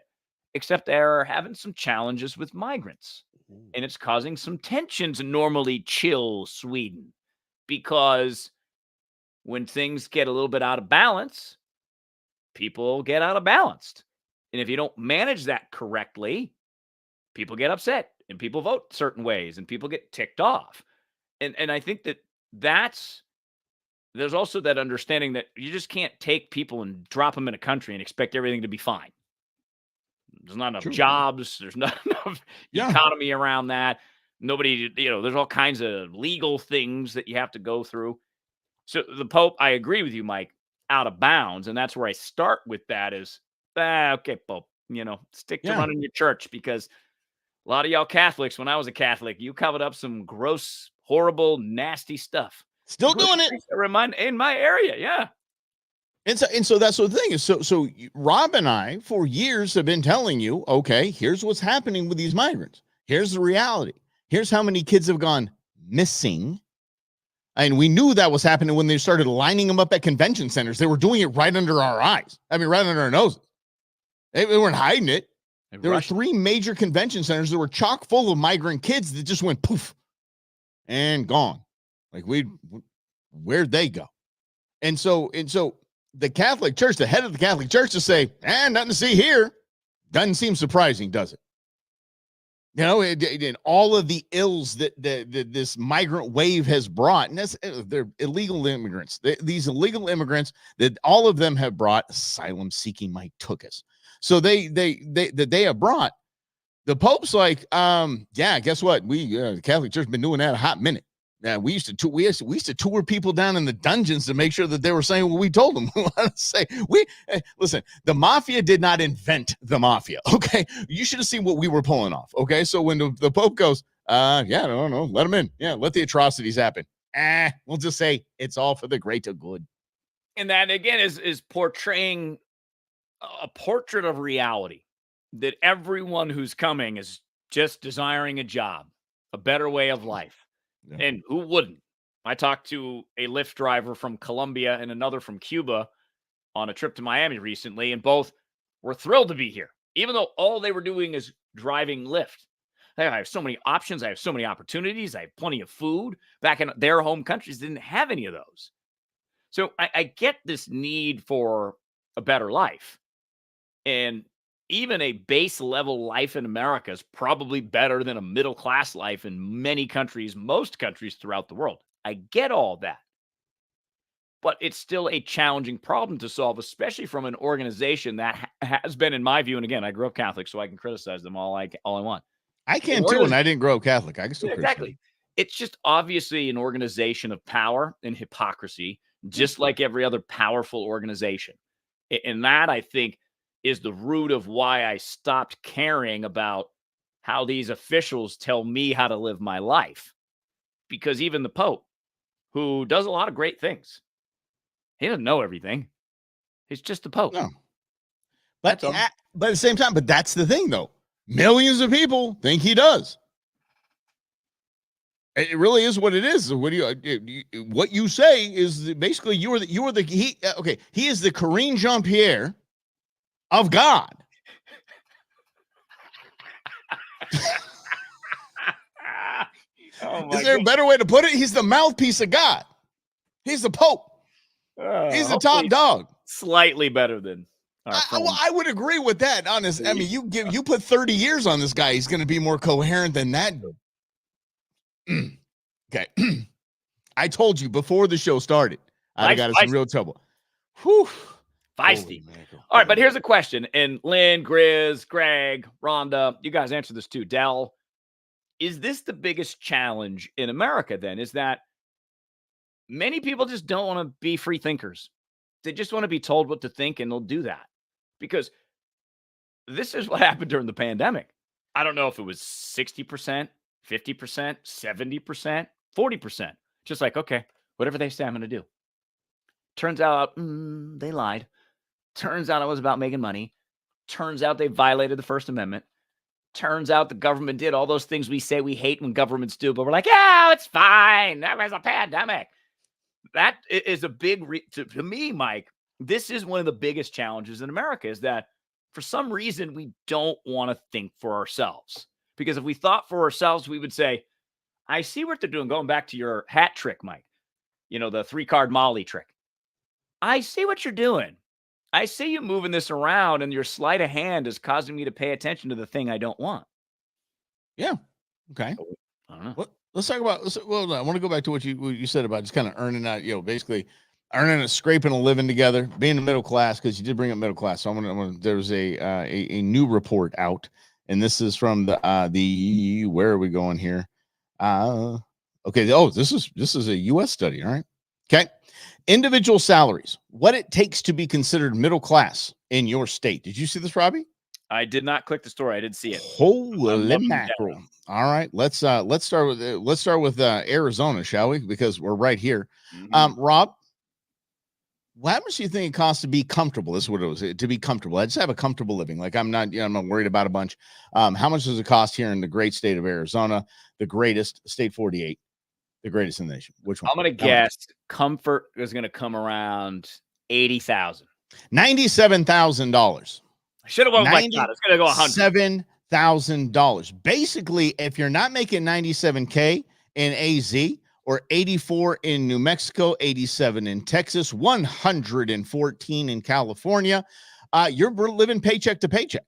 except they're having some challenges with migrants. And it's causing some tensions in normally chill Sweden, because when things get a little bit out of balance, people get out of balance. And if you don't manage that correctly, people get upset and people vote certain ways and people get ticked off. And I think there's also that understanding that you just can't take people and drop them in a country and expect everything to be fine. There's not enough jobs. There's not enough economy around that. Nobody, there's all kinds of legal things that you have to go through. So the Pope, I agree with you, Mike, out of bounds. And that's where I start with that is, okay, Pope, stick to running your church, because a lot of y'all Catholics, when I was a Catholic, you covered up some gross, horrible, nasty stuff. Still doing it. In my area, yeah. And so that's the thing is, so Rob and I for years have been telling you, okay, here's what's happening with these migrants. Here's the reality. Here's how many kids have gone missing. And we knew that was happening when they started lining them up at convention centers. They were doing it right under our eyes. I mean, right under our noses. They weren't hiding it. There were 3 major convention centers that were chock full of migrant kids that just went poof and gone. Like, where'd they go? And so the Catholic Church, the head of the Catholic Church, to say, nothing to see here, doesn't seem surprising, does it? And all of the ills that this migrant wave has brought, and they're illegal immigrants. These illegal immigrants that all of them have brought asylum-seeking Mike took us. So they have brought. The Pope's like, guess what? The Catholic Church has been doing that a hot minute. Yeah, we used to tour people down in the dungeons to make sure that they were saying what we told them. Listen, the mafia did not invent the mafia. Okay, you should have seen what we were pulling off. Okay, so when the Pope goes, I don't know, let them in. Yeah, let the atrocities happen. We'll just say it's all for the greater good. And that again is portraying a portrait of reality, that everyone who's coming is just desiring a job, a better way of life. Yeah. And who wouldn't? I talked to a Lyft driver from Colombia and another from Cuba on a trip to Miami recently, and both were thrilled to be here, even though all they were doing is driving Lyft. I have so many options. I have so many opportunities. I have plenty of food. Back in their home countries, didn't have any of those. So I get this need for a better life. And even a base level life in America is probably better than a middle class life in many countries, most countries throughout the world. I get all that. But it's still a challenging problem to solve, especially from an organization that has been, in my view, and again, I grew up Catholic, so I can criticize them all I want. I can too, and I didn't grow up Catholic. I can still criticize. Exactly. It's just obviously an organization of power and hypocrisy, just like every other powerful organization. And that, I think, is the root of why I stopped caring about how these officials tell me how to live my life. Because even the Pope, who does a lot of great things, he doesn't know everything. He's just the Pope. No. But at the same time, but that's the thing, though. Millions of people think he does. It really is what it is. What do what you say is basically he is the Corinne Jean-Pierre of God. Is there a better way to put it? He's the mouthpiece of God. He's the Pope. He's the top dog. Slightly better than I would agree with that. Honest, I mean, you put 30 years on this guy, he's going to be more coherent than that. Okay, I told you before the show started, I got in some real trouble. Whew. Feisty. All right, but here's a question. And Lynn, Grizz, Greg, Rhonda, you guys answer this too. Dell, is this the biggest challenge in America then? Is that many people just don't want to be free thinkers. They just want to be told what to think, and they'll do that. Because this is what happened during the pandemic. I don't know if it was 60%, 50%, 70%, 40%. Just like, okay, whatever they say, I'm going to do. Turns out they lied. Turns out it was about making money. Turns out they violated the First Amendment. Turns out the government did all those things we say we hate when governments do, but we're like, yeah, it's fine. That was a pandemic. That is a big, to me, Mike, this is one of the biggest challenges in America is that for some reason, we don't want to think for ourselves. Because if we thought for ourselves, we would say, I see what they're doing. Going back to your hat trick, Mike, the 3-card Molly trick. I see what you're doing. I see you moving this around, and your sleight of hand is causing me to pay attention to the thing I don't want. Yeah. Okay. I don't know. Well, let's talk about. I want to go back to what you said about just kind of earning out. Basically earning scraping a living together, being the middle class. Because you did bring up middle class. So there's a new report out, and this is from the where are we going here? Okay. Oh, this is a U.S. study. All right. Okay. Individual salaries, what it takes to be considered middle class in your state. Did you see this, Robbie? I did not click the story. I didn't see it. Holy mackerel! All right, let's start with Arizona, shall we? Because we're right here. Mm-hmm. Rob, how much do you think it costs to be comfortable? This is what it was to be comfortable. I just have a comfortable living. Like I'm not worried about a bunch. How much does it cost here in the great state of Arizona, the greatest state 48? The greatest in the nation. Which one? I'm going to guess comfort is going to come around $80,000. $97,000. I should have went like that. It's going to go $7,000. Basically, if you're not making $97K in AZ or 84 in New Mexico, 87 in Texas, 114 in California, you're living paycheck to paycheck.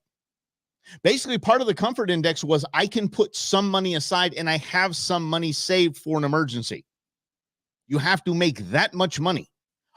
Basically, part of the comfort index was I can put some money aside and I have some money saved for an emergency. You have to make that much money.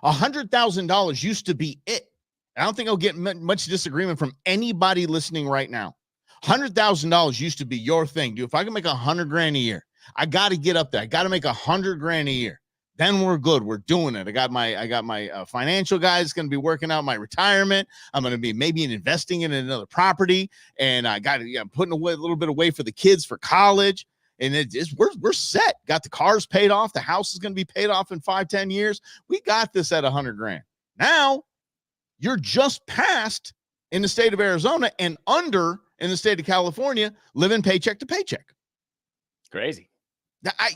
$100,000 used to be it. I don't think I'll get much disagreement from anybody listening right now. $100,000 used to be your thing, dude. If I can make $100,000 a year, I got to get up there. I got to make $100,000 a year. Then we're good. We're doing it. I got my financial guys going to be working out my retirement. I'm going to be maybe investing in another property, and I got putting away a little bit away for the kids for college. And we're set. Got the cars paid off. The house is going to be paid off in 5-10 years. We got this at $100,000. Now you're just past in the state of Arizona and under in the state of California, living paycheck to paycheck. Crazy.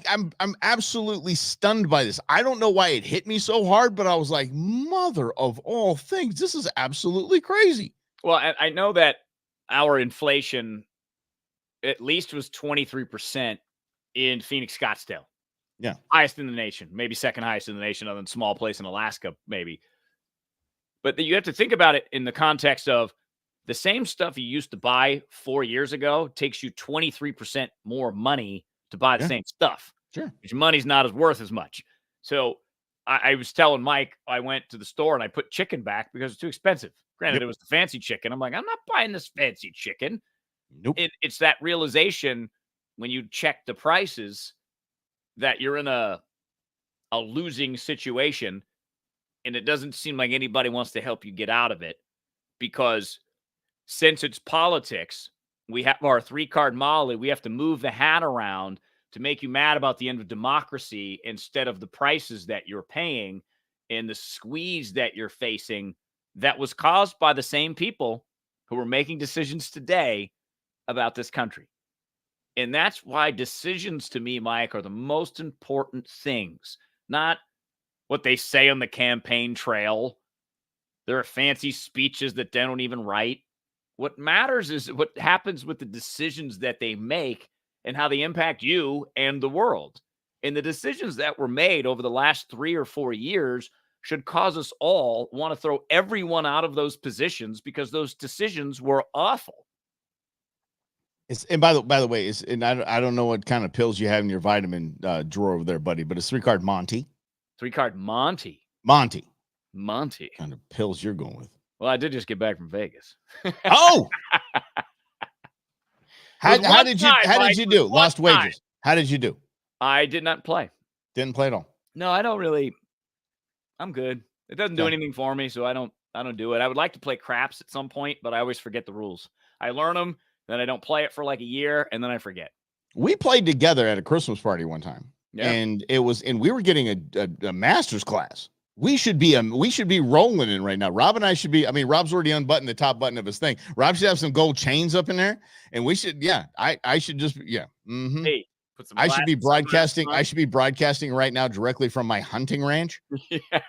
I'm absolutely stunned by this. I don't know why it hit me so hard, but I was like, mother of all things, this is absolutely crazy. Well, I know that our inflation at least was 23% in Phoenix, Scottsdale. Yeah. Highest in the nation, maybe second highest in the nation other than small place in Alaska, maybe. But you have to think about it in the context of the same stuff you used to buy 4 years ago takes you 23% more money to buy the same stuff. Sure. Which money's not as worth as much. So I was telling Mike, I went to the store and I put chicken back because it's too expensive. Granted, it was the fancy chicken. I'm like, I'm not buying this fancy chicken. Nope. It's that realization when you check the prices that you're in a losing situation, and it doesn't seem like anybody wants to help you get out of it, because since it's politics, we have our 3-card Molly. We have to move the hat around to make you mad about the end of democracy instead of the prices that you're paying and the squeeze that you're facing that was caused by the same people who are making decisions today about this country. And that's why decisions to me, Mike, are the most important things, not what they say on the campaign trail. There are fancy speeches that they don't even write. What matters is what happens with the decisions that they make and how they impact you and the world. And the decisions that were made over the last 3 or 4 years should cause us all want to throw everyone out of those positions because those decisions were awful. And by the way, I don't know what kind of pills you have in your vitamin drawer over there, buddy, but it's 3-card Monty. 3-card Monty. Monty. Monty. What kind of pills you're going with? Well, I did just get back from Vegas. Oh, how did you do? Lost wages. How did you do? I did not play. Didn't play at all. No, I don't really. I'm good. It doesn't do anything for me, so I don't do it. I would like to play craps at some point, but I always forget the rules. I learn them, then I don't play it for like a year, and then I forget. We played together at a Christmas party one time, and we were getting a master's class. We should be rolling in right now. Rob and I should be. I mean, Rob's already unbuttoned the top button of his thing. Rob should have some gold chains up in there, and we should. Yeah, I should just. Yeah. Mm-hmm. Hey, put some. I should be broadcasting. I should be broadcasting right now directly from my hunting ranch. But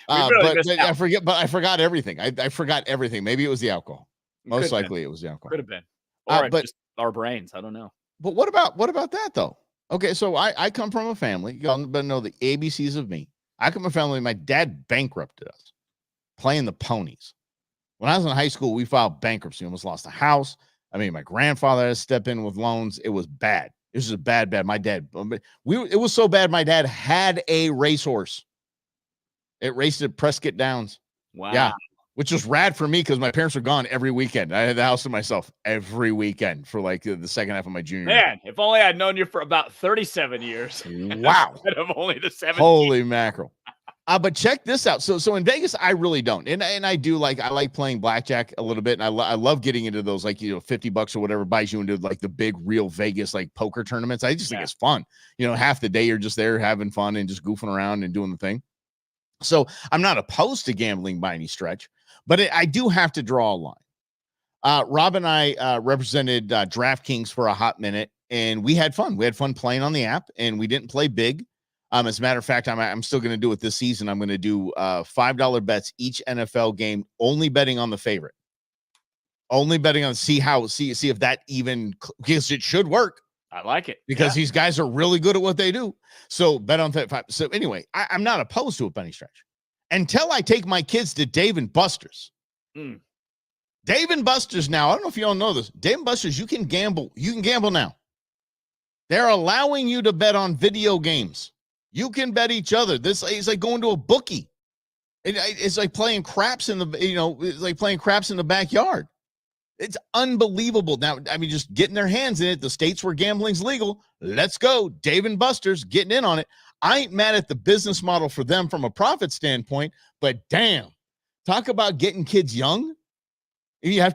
I forgot everything. I forgot everything. Maybe it was the alcohol. Most likely, it was the alcohol. Could have been, or but just our brains. I don't know. But what about that though? Okay, so I come from a family. Y'all better know the ABCs of me. I come from a family. My dad bankrupted us playing the ponies. When I was in high school, we filed bankruptcy. Almost lost a house. I mean, my grandfather had to step in with loans. It was bad. It was just bad. My dad. It was so bad. My dad had a racehorse. It raced at Prescott Downs. Wow. Yeah. Which was rad for me because my parents were gone every weekend. I had the house to myself every weekend for like the second half of my junior year. Man, if only I'd known you for about 37 years. Wow. Instead of only the 17. Holy mackerel. But check this out. So in Vegas, I really don't. And I do I like playing blackjack a little bit. And I love getting into those, $50 or whatever buys you into like the big real Vegas, poker tournaments. I just think it's fun. Half the day you're just there having fun and just goofing around and doing the thing. So I'm not opposed to gambling by any stretch, but I do have to draw a line. Rob and I represented DraftKings for a hot minute, and we had fun. We had fun playing on the app, and we didn't play big. As a matter of fact, I'm still going to do it this season. I'm going to do $5 bets each NFL game, only betting on the favorite. Only betting on see if that even, because it should work. I like it. Because these guys are really good at what they do. So bet on that. So anyway, I'm not opposed to it by any stretch. Until I take my kids to Dave & Buster's. Dave & Buster's now, I don't know if you all know this. Dave & Buster's, you can gamble. You can gamble now. They're allowing you to bet on video games. You can bet each other. This is like going to a bookie. It's like playing craps in the, it's like playing craps in the backyard. It's unbelievable. Now, I mean, just getting their hands in it. The states where gambling's legal. Let's go. Dave & Buster's getting in on it. I ain't mad at the business model for them from a profit standpoint, but damn, talk about getting kids young. You have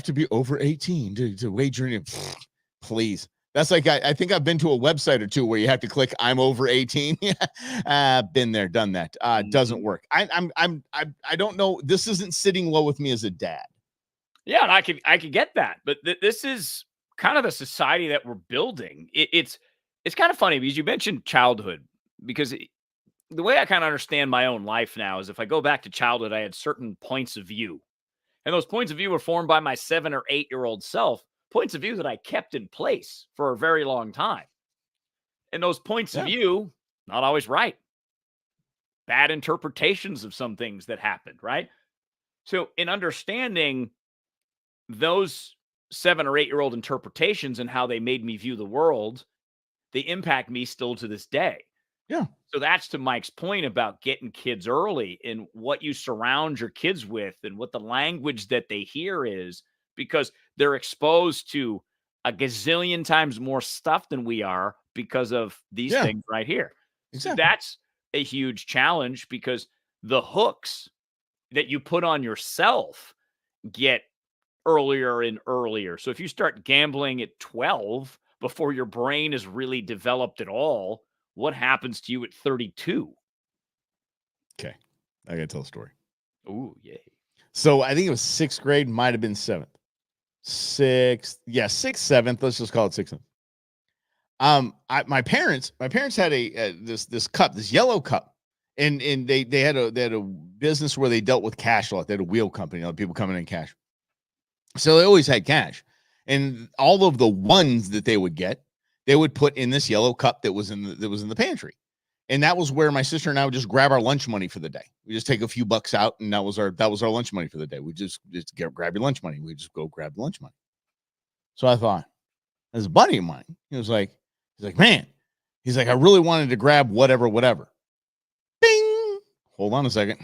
to be over 18 to wager in it. Please. That's like, I think I've been to a website or two where you have to click I'm over 18. Been there, done that. Doesn't work. I don't know. This isn't sitting well with me as a dad. Yeah, and I could get that, but this is kind of the society that we're building. It's kind of funny because you mentioned childhood, because the way I kind of understand my own life now is if I go back to childhood, I had certain points of view, and those points of view were formed by my 7 or 8-year-old self, points of view that I kept in place for a very long time. And those points of view, not always right. Bad interpretations of some things that happened, right? So in understanding those 7 or 8-year-old interpretations and how they made me view the world, they impact me still to this day. Yeah. So that's to Mike's point about getting kids early and what you surround your kids with and what the language that they hear is, because they're exposed to a gazillion times more stuff than we are because of these things right here. Exactly. So that's a huge challenge because the hooks that you put on yourself get earlier and earlier. So if you start gambling at 12 before your brain is really developed at all, what happens to you at 32? Okay. I got to tell a story. Ooh, yay. So I think it was 6th grade, might have been 7th. sixth, sixth, seventh. Let's just call it sixth. My parents had this cup, this yellow cup, and they had a business where they dealt with cash a lot. They had a wheel company, people coming in cash, so they always had cash, and all of the ones that they would get, they would put in this yellow cup that was in the pantry, and that was where my sister and I would just grab our lunch money for the day. We just take a few bucks out, and that was our lunch money for the day. We just grab your lunch money. We just go grab lunch money. So I thought, as a buddy of mine, he's like, man, he's like, I really wanted to grab whatever. Bing. Hold on a second.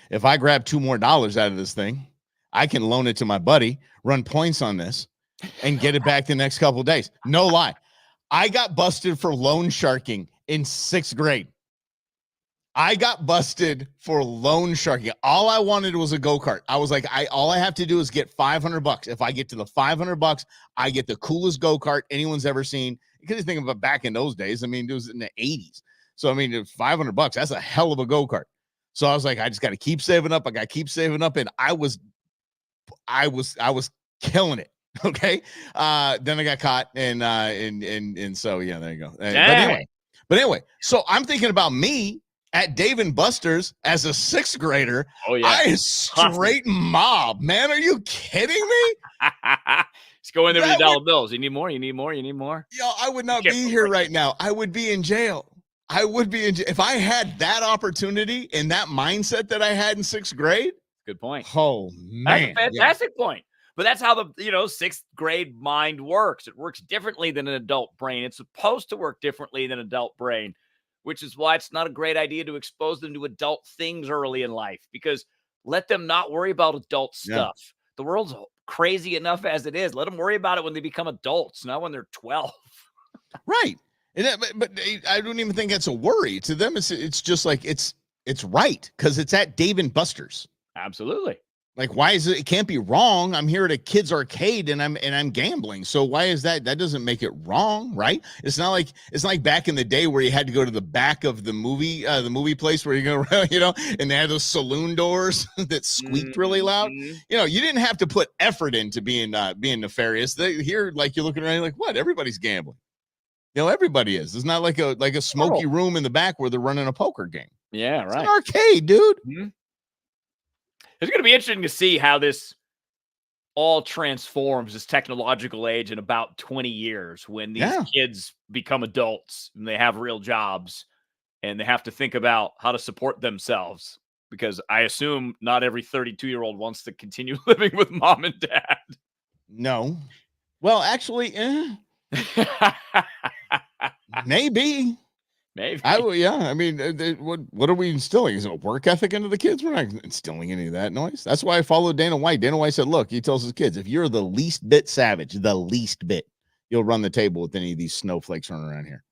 If I grab $2 more out of this thing, I can loan it to my buddy, run points on this, and get it back the next couple of days. No lie. I got busted for loan sharking in 6th grade. I got busted for loan sharking. All I wanted was a go-kart. I was like, all I have to do is get $500. If I get to the $500, I get the coolest go-kart anyone's ever seen. Because you think about back in those days, I mean, it was in the 80s. So, I mean, $500, that's a hell of a go-kart. So I was like, I just got to keep saving up. And I was killing it. Okay. Then I got caught. And so, yeah, there you go. But anyway, so I'm thinking about me at Dave & Buster's as a 6th grader. Oh, yeah. I straight mob, man. Are you kidding me? Just go in there with your dollar bills. You need more? Yo, I would not be here right now. I would be in jail. If I had that opportunity and that mindset that I had in 6th grade. Good point. Oh, man. That's a fantastic point. But that's how the 6th grade mind works. It works differently than an adult brain. It's supposed to work differently than an adult brain, which is why it's not a great idea to expose them to adult things early in life, because let them not worry about adult stuff. Yeah. The world's crazy enough as it is. Let them worry about it when they become adults, not when they're 12. Right. But I don't even think that's a worry. To them, it's just like it's right because it's at Dave & Buster's. Absolutely. Like, why is it? It can't be wrong. I'm here at a kid's arcade and I'm gambling. So why is that? That doesn't make it wrong, right? It's not like back in the day where you had to go to the back of the movie place where you go around, and they had those saloon doors that squeaked really loud. You didn't have to put effort into being nefarious. Here, like, you're looking around, you're like, what? Everybody's gambling. Everybody is. It's not like a smoky room in the back where they're running a poker game. Yeah, right. It's an arcade, dude. Mm-hmm. It's going to be interesting to see how this all transforms, this technological age, in about 20 years when these kids become adults and they have real jobs and they have to think about how to support themselves. Because I assume not every 32-year-old wants to continue living with mom and dad. No. Well, actually, maybe. I mean, what are we instilling? Is it a work ethic into the kids? We're not instilling any of that noise. That's why I followed Dana White. Dana White said, look, he tells his kids, if you're the least bit savage, you'll run the table with any of these snowflakes running around here.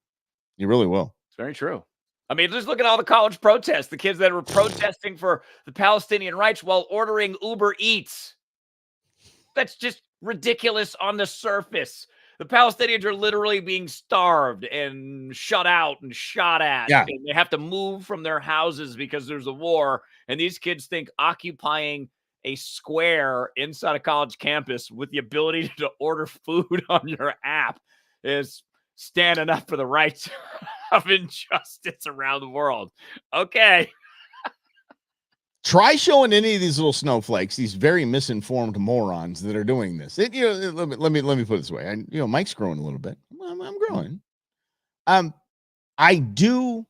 You really will. It's very true. I mean, just look at all the college protests, the kids that were protesting for the Palestinian rights while ordering Uber Eats. That's just ridiculous on the surface. The Palestinians are literally being starved and shut out and shot at. Yeah. And they have to move from their houses because there's a war. And these kids think occupying a square inside a college campus with the ability to order food on your app is standing up for the rights of injustice around the world. Okay. Try showing any of these little snowflakes, these very misinformed morons that are doing this. Let me put it this way. Mike's growing a little bit. I'm growing. I do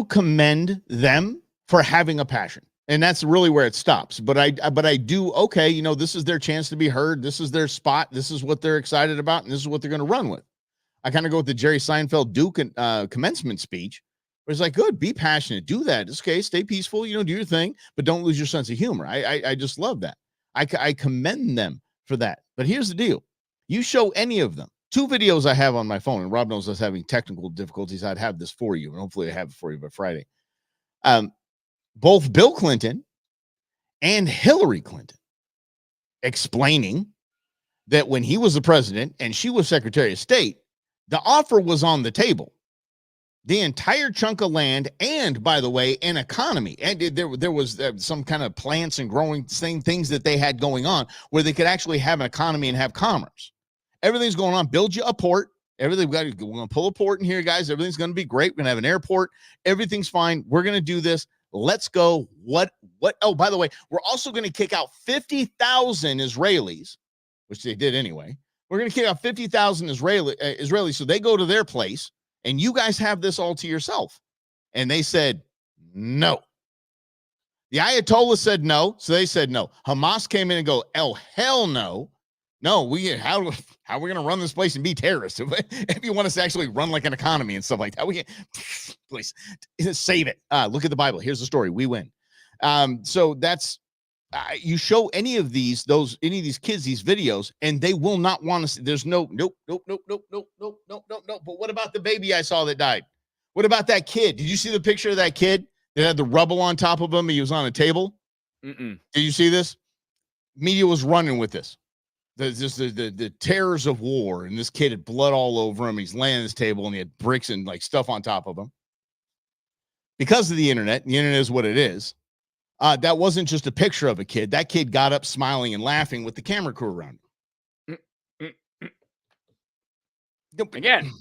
commend them for having a passion, and that's really where it stops. But I do. Okay, this is their chance to be heard. This is their spot. This is what they're excited about, and this is what they're going to run with. I kind of go with the Jerry Seinfeld Duke commencement speech. It's like, good, be passionate, do that. It's okay, stay peaceful, do your thing, but don't lose your sense of humor. I just love that. I commend them for that. But here's the deal. You show any of them. 2 videos I have on my phone, and Rob knows I was having technical difficulties. I'd have this for you, and hopefully I have it for you by Friday. Both Bill Clinton and Hillary Clinton explaining that when he was the president and she was Secretary of State, the offer was on the table. the entire chunk of land, and by the way, an economy. And there was some kind of plants and growing things that they had going on where they could actually have an economy and have commerce. Everything's going on. Build you a port. Everything we're going to pull a port in here, guys. Everything's going to be great. We're going to have an airport. Everything's fine. We're going to do this. Let's go. What? Oh, by the way, we're also going to kick out 50,000 Israelis, which they did anyway. We're going to kick out 50,000 Israelis, so they go to their place, and you guys have this all to yourself. And they said no. The Ayatollah said no, so they said no. Hamas came in and go, oh, hell no. No, how are we going to run this place and be terrorists? If you want us to actually run like an economy and stuff like that, we can please save it. Look at the Bible. Here's the story. We win. So that's you show any of these kids these videos, and they will not want to see. There's nope. But what about the baby I saw that died? What about that kid? Did you see the picture of that kid that had the rubble on top of him? He was on a table. Did you see this? Media was running with this. The terrors of war, and this kid had blood all over him. He's laying on his table, and he had bricks and like stuff on top of him. Because of the internet is what it is. That wasn't just a picture of a kid. That kid got up smiling and laughing with the camera crew around him. Again,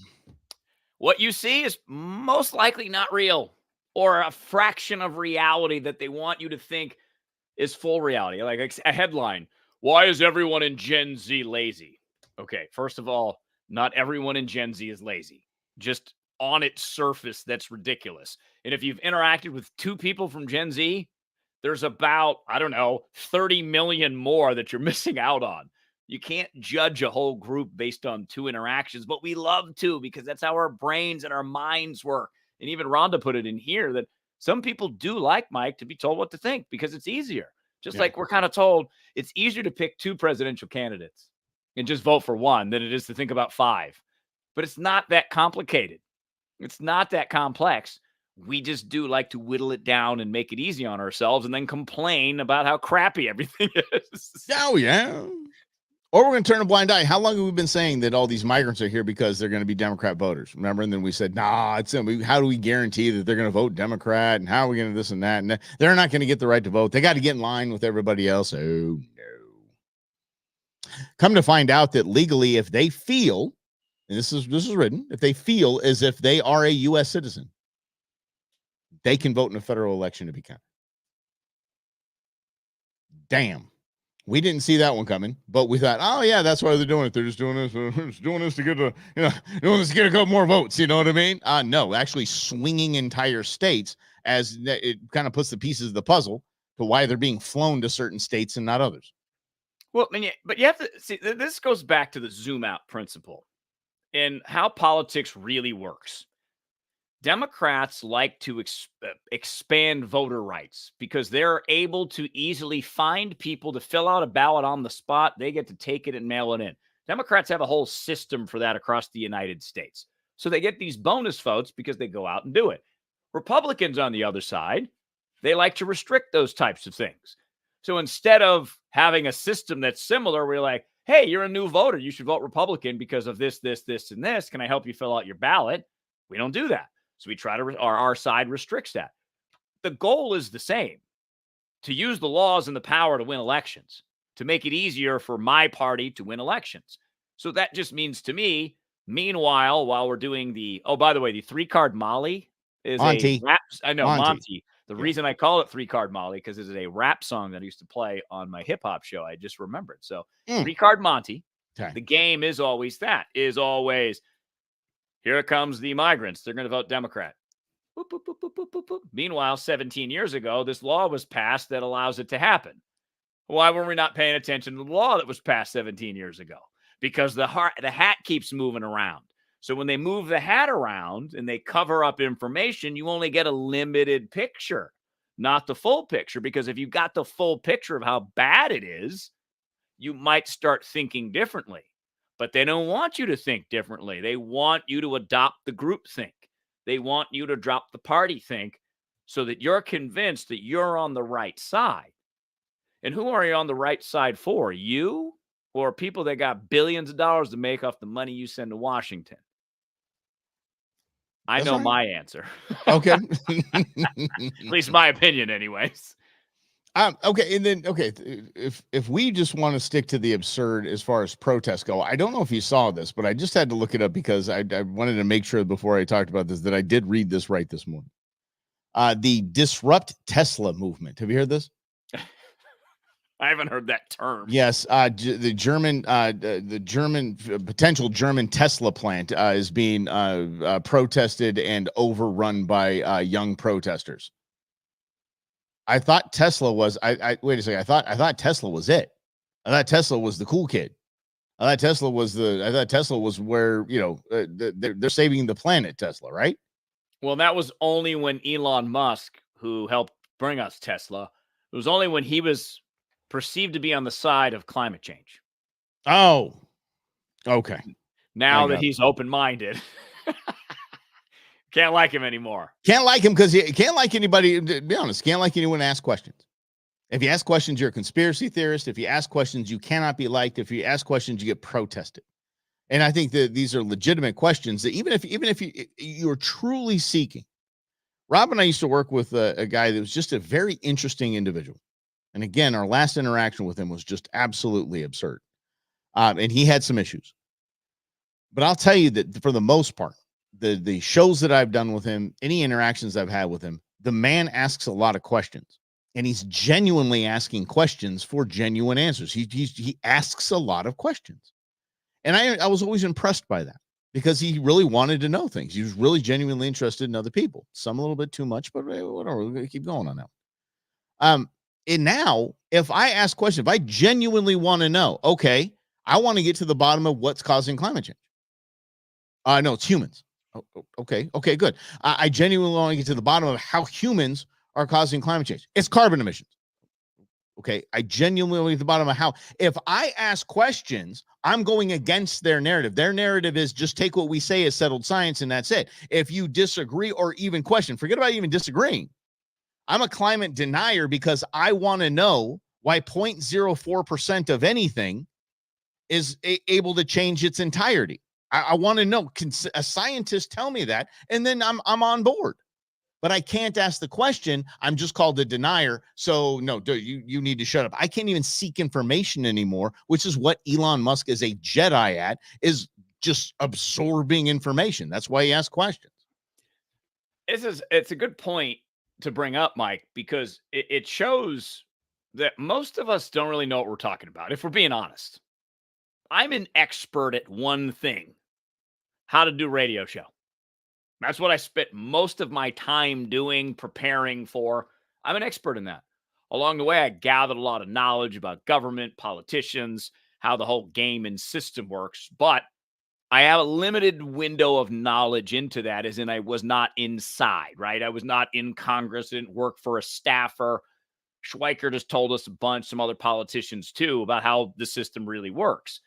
what you see is most likely not real, or a fraction of reality that they want you to think is full reality. Like a headline. Why is everyone in Gen Z lazy? Okay, first of all, not everyone in Gen Z is lazy. Just on its surface, that's ridiculous. And if you've interacted with 2 people from Gen Z, there's about, 30 million more that you're missing out on. You can't judge a whole group based on 2 interactions, but we love to because that's how our brains and our minds work. And even Rhonda put it in here that some people do like Mike to be told what to think because it's easier. Just like we're kind of told it's easier to pick 2 presidential candidates and just vote for one than it is to think about 5. But it's not that complicated. It's not that complex. We just do like to whittle it down and make it easy on ourselves and then complain about how crappy everything is. Oh, yeah. Or we're going to turn a blind eye. How long have we been saying that all these migrants are here because they're going to be Democrat voters? Remember? And then we said, nah, how do we guarantee that they're going to vote Democrat? And how are we going to this and that? And they're not going to get the right to vote. They got to get in line with everybody else. Oh, no. Come to find out that legally, if they feel, and this is written, if they feel as if they are a U.S. citizen, they can vote in a federal election to be counted. Damn. We didn't see that one coming, but we thought, oh yeah, that's why they're doing it. They're just doing this, doing this to get doing this to get a couple more votes. You know what I mean? No, actually swinging entire states as it kind of puts the pieces of the puzzle to why they're being flown to certain states and not others. Well, but you have to see, this goes back to the zoom out principle and how politics really works. Democrats like to expand voter rights because they're able to easily find people to fill out a ballot on the spot. They get to take it and mail it in. Democrats have a whole system for that across the United States. So they get these bonus votes because they go out and do it. Republicans, on the other side, they like to restrict those types of things. So instead of having a system that's similar, we're like, hey, you're a new voter. You should vote Republican because of this, this, this, and this. Can I help you fill out your ballot? We don't do that. So we try to, our side restricts that. The goal is the same, to use the laws and the power to win elections, to make it easier for my party to win elections. So that just means to me, meanwhile, while we're doing by the way, the 3-card Molly is Monty. a rap. I know, Monty. The reason I call it 3-card Molly, because it is a rap song that I used to play on my hip hop show. I just remembered. So 3-card Monty. Okay. The game is always here comes the migrants. They're going to vote Democrat. Boop, boop, boop, boop, boop, boop, boop. Meanwhile, 17 years ago, this law was passed that allows it to happen. Why were we not paying attention to the law that was passed 17 years ago? Because the hat keeps moving around. So when they move the hat around and they cover up information, you only get a limited picture, not the full picture. Because if you got the full picture of how bad it is, you might start thinking differently. But they don't want you to think differently. They want you to adopt the group think. They want you to drop the party think so that you're convinced that you're on the right side. And who are you on the right side for? You or people that got billions of dollars to make off the money you send to Washington? I That's know all right. my answer. Okay. At least my opinion, anyways. Okay, and then if we just want to stick to the absurd as far as protests go, I don't know if you saw this, but I just had to look it up because I wanted to make sure before I talked about this that I did read this right this morning. The Disrupt Tesla movement. Have you heard this? I haven't heard that term. Yes, the German potential German Tesla plant is being protested and overrun by young protesters. I thought Tesla was. I wait a second. I thought Tesla was it. I thought Tesla was the cool kid. I thought Tesla was where they're saving the planet. Tesla, right? Well, that was only when Elon Musk, who helped bring us Tesla, it was only when he was perceived to be on the side of climate change. Oh, okay. Now that he's open-minded, can't like him anymore. Can't like him because he can't like anybody. To be honest, can't like anyone to ask questions. If you ask questions, you're a conspiracy theorist. If you ask questions, you cannot be liked. If you ask questions, you get protested. And I think that these are legitimate questions that even if you're truly seeking. Rob and I used to work with a guy that was just a very interesting individual. And again, our last interaction with him was just absolutely absurd. And he had some issues. But I'll tell you that for the most part, the shows that I've done with him, any interactions I've had with him, the man asks a lot of questions. And he's genuinely asking questions for genuine answers. He asks a lot of questions. And I was always impressed by that because he really wanted to know things. He was really genuinely interested in other people. Some a little bit too much, but whatever. We're going to keep going on that. And now, if I ask questions, if I genuinely want to know, okay, I want to get to the bottom of what's causing climate change. No, it's humans. Okay, good. I genuinely want to get to the bottom of how humans are causing climate change. It's carbon emissions. Okay, I genuinely want to get to the bottom of how. If I ask questions, I'm going against their narrative. Their narrative is just take what we say as settled science, and that's it. If you disagree or even question, forget about even disagreeing. I'm a climate denier because I want to know why 0.04% of anything is able to change its entirety. I want to know. Can a scientist tell me that? And then I'm on board. But I can't ask the question. I'm just called a denier. So no, you need to shut up. I can't even seek information anymore, which is what Elon Musk is a Jedi at, is just absorbing information. That's why he asks questions. It's a good point to bring up, Mike, because it shows that most of us don't really know what we're talking about, if we're being honest. I'm an expert at one thing, how to do radio show. That's what I spent most of my time doing, preparing for. I'm an expert in that. Along the way, I gathered a lot of knowledge about government, politicians, how the whole game and system works. But I have a limited window of knowledge into that, as in I was not inside, right? I was not in Congress, didn't work for a staffer. Schweiker just told us a bunch, some other politicians too, about how the system really works.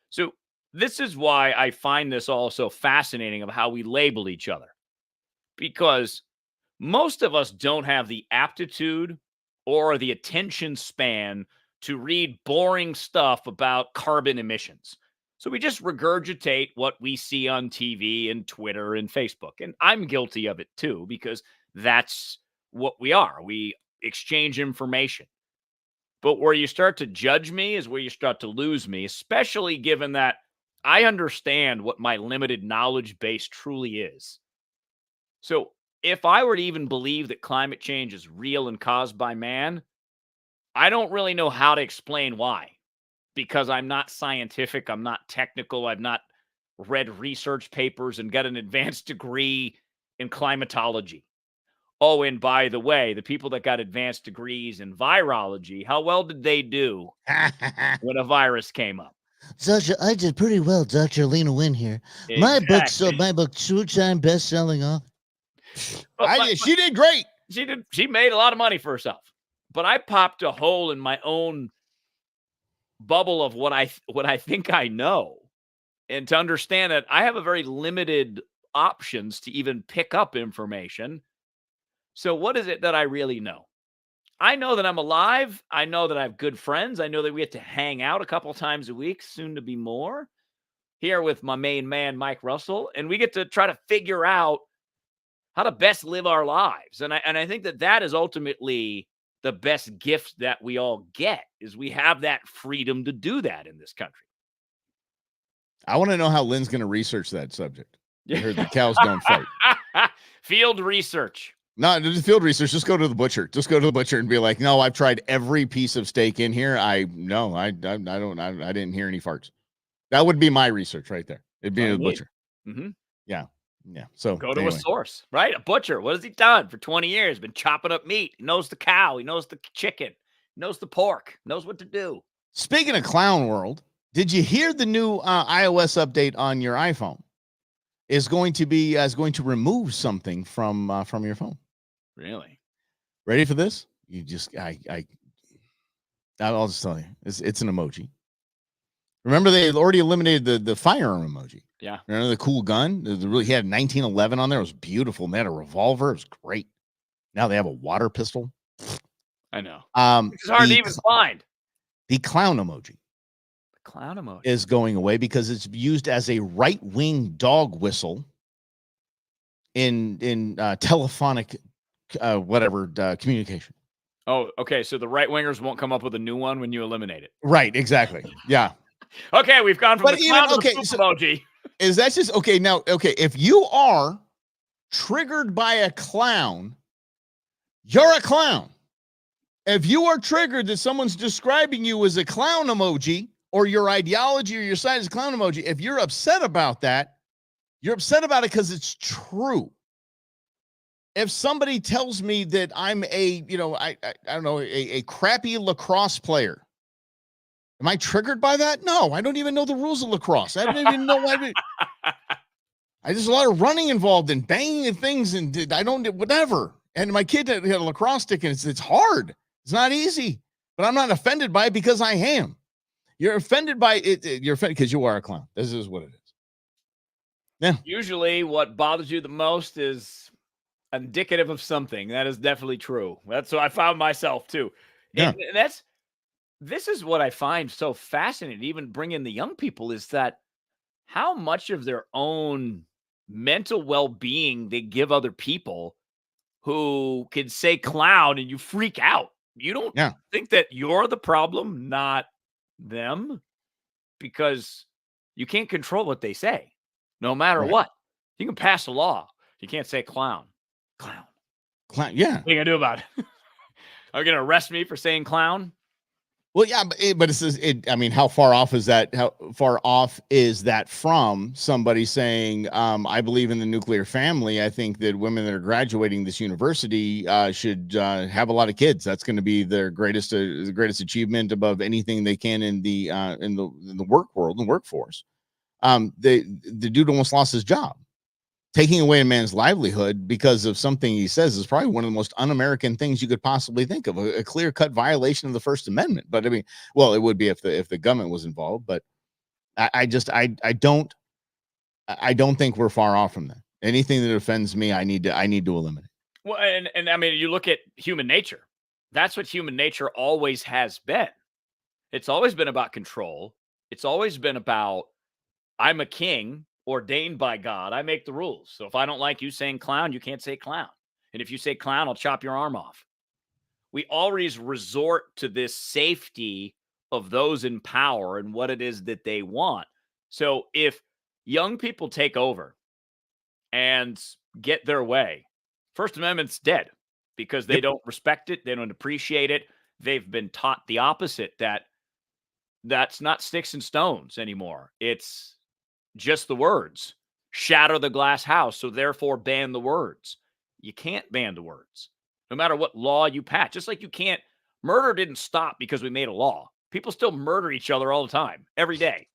So this is why I find this all so fascinating of how we label each other. Because most of us don't have the aptitude or the attention span to read boring stuff about carbon emissions. So we just regurgitate what we see on TV and Twitter and Facebook. And I'm guilty of it too, because that's what we are. We exchange information. But where you start to judge me is where you start to lose me, especially given that I understand what my limited knowledge base truly is. So if I were to even believe that climate change is real and caused by man, I don't really know how to explain why, because I'm not scientific, I'm not technical, I've not read research papers and got an advanced degree in climatology. Oh, and by the way, the people that got advanced degrees in virology, how well did they do when a virus came up? Dr. I did pretty well, Dr. Lena Wynn here. Exactly. My book, two-time best-selling author. She did great. She made a lot of money for herself. But I popped a hole in my own bubble of what I think I know. And to understand that I have a very limited options to even pick up information. So what is it that I really know? I know that I'm alive. I know that I have good friends. I know that we get to hang out a couple times a week, soon to be more, here with my main man, Mike Russell. And we get to try to figure out how to best live our lives. And I think that is ultimately the best gift that we all get, is we have that freedom to do that in this country. I want to know how Lynn's going to research that subject. I heard the cows don't fight. Field research. No, just field research. Just go to the butcher. Just go to the butcher and be like, no, I've tried every piece of steak in here. I didn't hear any farts. That would be my research right there. It'd be the butcher. Mm-hmm. Yeah. So go to a source, right? A butcher. What has he done for 20 years? Been chopping up meat. He knows the cow. He knows the chicken. He knows the pork. Knows what to do. Speaking of clown world, did you hear the new iOS update on your iPhone? Is going to remove something from your phone. Really? Ready for this? I'll just tell you. It's an emoji. Remember, they had already eliminated the firearm emoji. Yeah. Remember the cool gun? He had 1911 on there. It was beautiful. And they had a revolver. It was great. Now they have a water pistol. I know. It's hard to even find. The clown emoji. The clown emoji is going away because it's used as a right-wing dog whistle in telephonic communication. Oh, okay. So the right wingers won't come up with a new one when you eliminate it. Right. Exactly. Yeah. Okay, we've gone from the clown to the poop emoji. Is that just okay? Now, okay, if you are triggered by a clown, you're a clown. If you are triggered that someone's describing you as a clown emoji, or your ideology or your side is a clown emoji, if you're upset about that, you're upset about it because it's true. If somebody tells me that I'm I don't know, a crappy lacrosse player, am I triggered by that? No, I don't even know the rules of lacrosse. I don't even know why. There's a lot of running involved and banging and things, and I don't whatever. And my kid had a lacrosse stick, and it's hard. It's not easy, but I'm not offended by it because I am. You're offended by it. You're offended because you are a clown. This is what it is. Yeah. Usually what bothers you the most is indicative of something. That is definitely true. That's what I found myself too. Yeah. And this is what I find so fascinating, even bringing the young people, is that how much of their own mental well-being they give other people who can say clown and you freak out. You don't think that you're the problem, not them, because you can't control what they say no matter what. You can pass a law. You can't say clown. Yeah. What are you gonna do about it? Are you gonna arrest me for saying clown? Well, yeah, but I mean, how far off is that? How far off is that from somebody saying, I believe in the nuclear family. I think that women that are graduating this university should have a lot of kids. That's going to be their greatest achievement above anything they can in the work world and workforce. The dude almost lost his job. Taking away a man's livelihood because of something he says is probably one of the most un-American things you could possibly think of, a clear-cut violation of the First Amendment. But I mean, well, it would be if the government was involved, but I don't think we're far off from that. Anything that offends me, I need to eliminate. Well, and I mean, you look at human nature. That's what human nature always has been. It's always been about control. It's always been about, I'm a king ordained by God. I make the rules. So if I don't like you saying clown, you can't say clown. And if you say clown, I'll chop your arm off. We always resort to this safety of those in power and what it is that they want. So if young people take over and get their way, First Amendment's dead because they don't respect it. They don't appreciate it. They've been taught the opposite, that's not sticks and stones anymore. It's just the words. Shatter the glass house, so therefore ban the words. You can't ban the words. No matter what law you pass. Just like you can't. Murder didn't stop because we made a law. People still murder each other all the time, every day.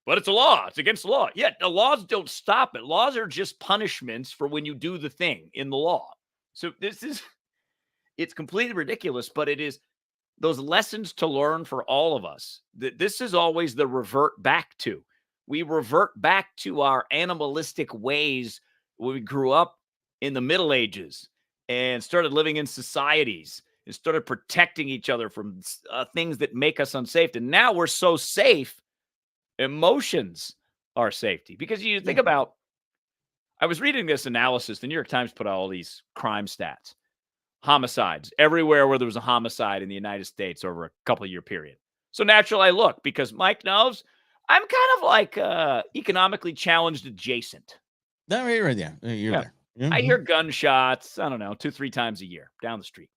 But it's a law. It's against the law. Yeah, the laws don't stop it. Laws are just punishments for when you do the thing in the law. So it's completely ridiculous, but it is those lessons to learn for all of us. This is always the revert back to. We revert back to our animalistic ways when we grew up in the Middle Ages and started living in societies and started protecting each other from things that make us unsafe. And now we're so safe, emotions are safety. Because you think about, I was reading this analysis. The New York Times put out all these crime stats, homicides everywhere where there was a homicide in the United States over a couple of year period. So naturally, I look because Mike knows I'm kind of like economically challenged adjacent. That right there. You're there. Mm-hmm. I hear gunshots, I don't know, 2-3 times a year down the street.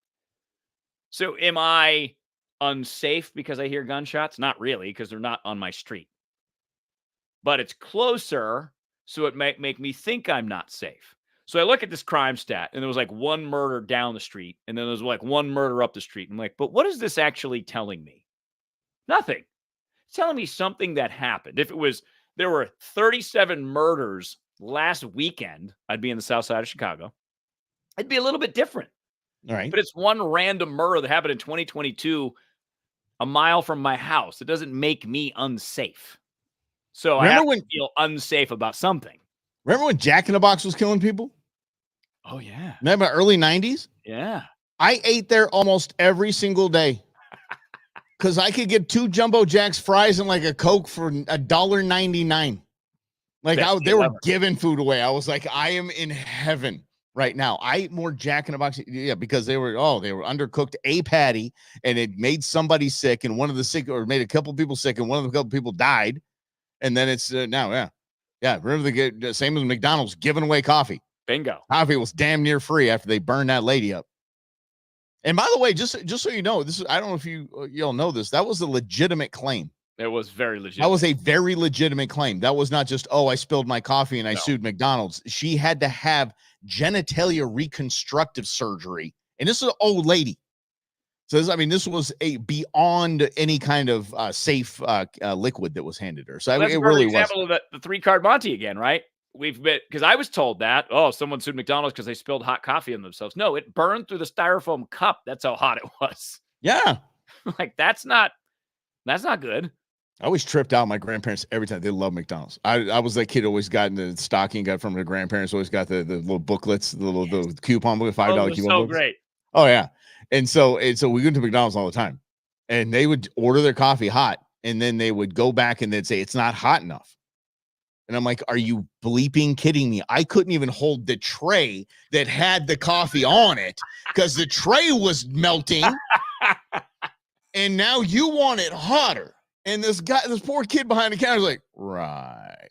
So am I unsafe because I hear gunshots? Not really, because they're not on my street. But it's closer, so it might make me think I'm not safe. So I look at this crime stat, and there was like one murder down the street, and then there's like one murder up the street. I'm like, but what is this actually telling me? Nothing. It's telling me something that happened. If there were 37 murders last weekend, I'd be in the south side of Chicago. It'd be a little bit different. All right. But it's one random murder that happened in 2022 a mile from my house. It doesn't make me unsafe. So I have to feel unsafe about something. Remember when Jack in the Box was killing people? Oh, yeah. Remember early 90s? Yeah. I ate there almost every single day because I could get 2 Jumbo Jacks fries and like a Coke for $1.99. Like they were giving food away. I was like, I am in heaven right now. I ate more Jack in the Box. Yeah, because they were undercooked a patty and it made somebody sick and made a couple people sick and one of the couple people died. And then it's now, yeah. Remember the same as McDonald's giving away coffee. Bingo. Coffee was damn near free after they burned that lady up. And by the way, just so you know, I don't know if you'll know this. That was a legitimate claim. It was very legit. That was a very legitimate claim. That was not just, I spilled my coffee and I sued McDonald's. She had to have genitalia reconstructive surgery. And this is an old lady. So this was beyond any kind of safe liquid that was handed her. So it really was. Example of the 3-card Monty again, right? Because I was told that, someone sued McDonald's because they spilled hot coffee on themselves. No, it burned through the styrofoam cup. That's how hot it was. Yeah. Like that's not good. I always tripped out my grandparents every time. They love McDonald's. I was that kid always got in the stocking, got from their grandparents, always got the little booklets, the coupon book, $5 coupon so books. Great. Oh yeah. And so we went to McDonald's all the time and they would order their coffee hot and then they would go back and they'd say, it's not hot enough. And I'm like, are you bleeping kidding me? I couldn't even hold the tray that had the coffee on it because the tray was melting. And now you want it hotter. And this poor kid behind the counter is like, right.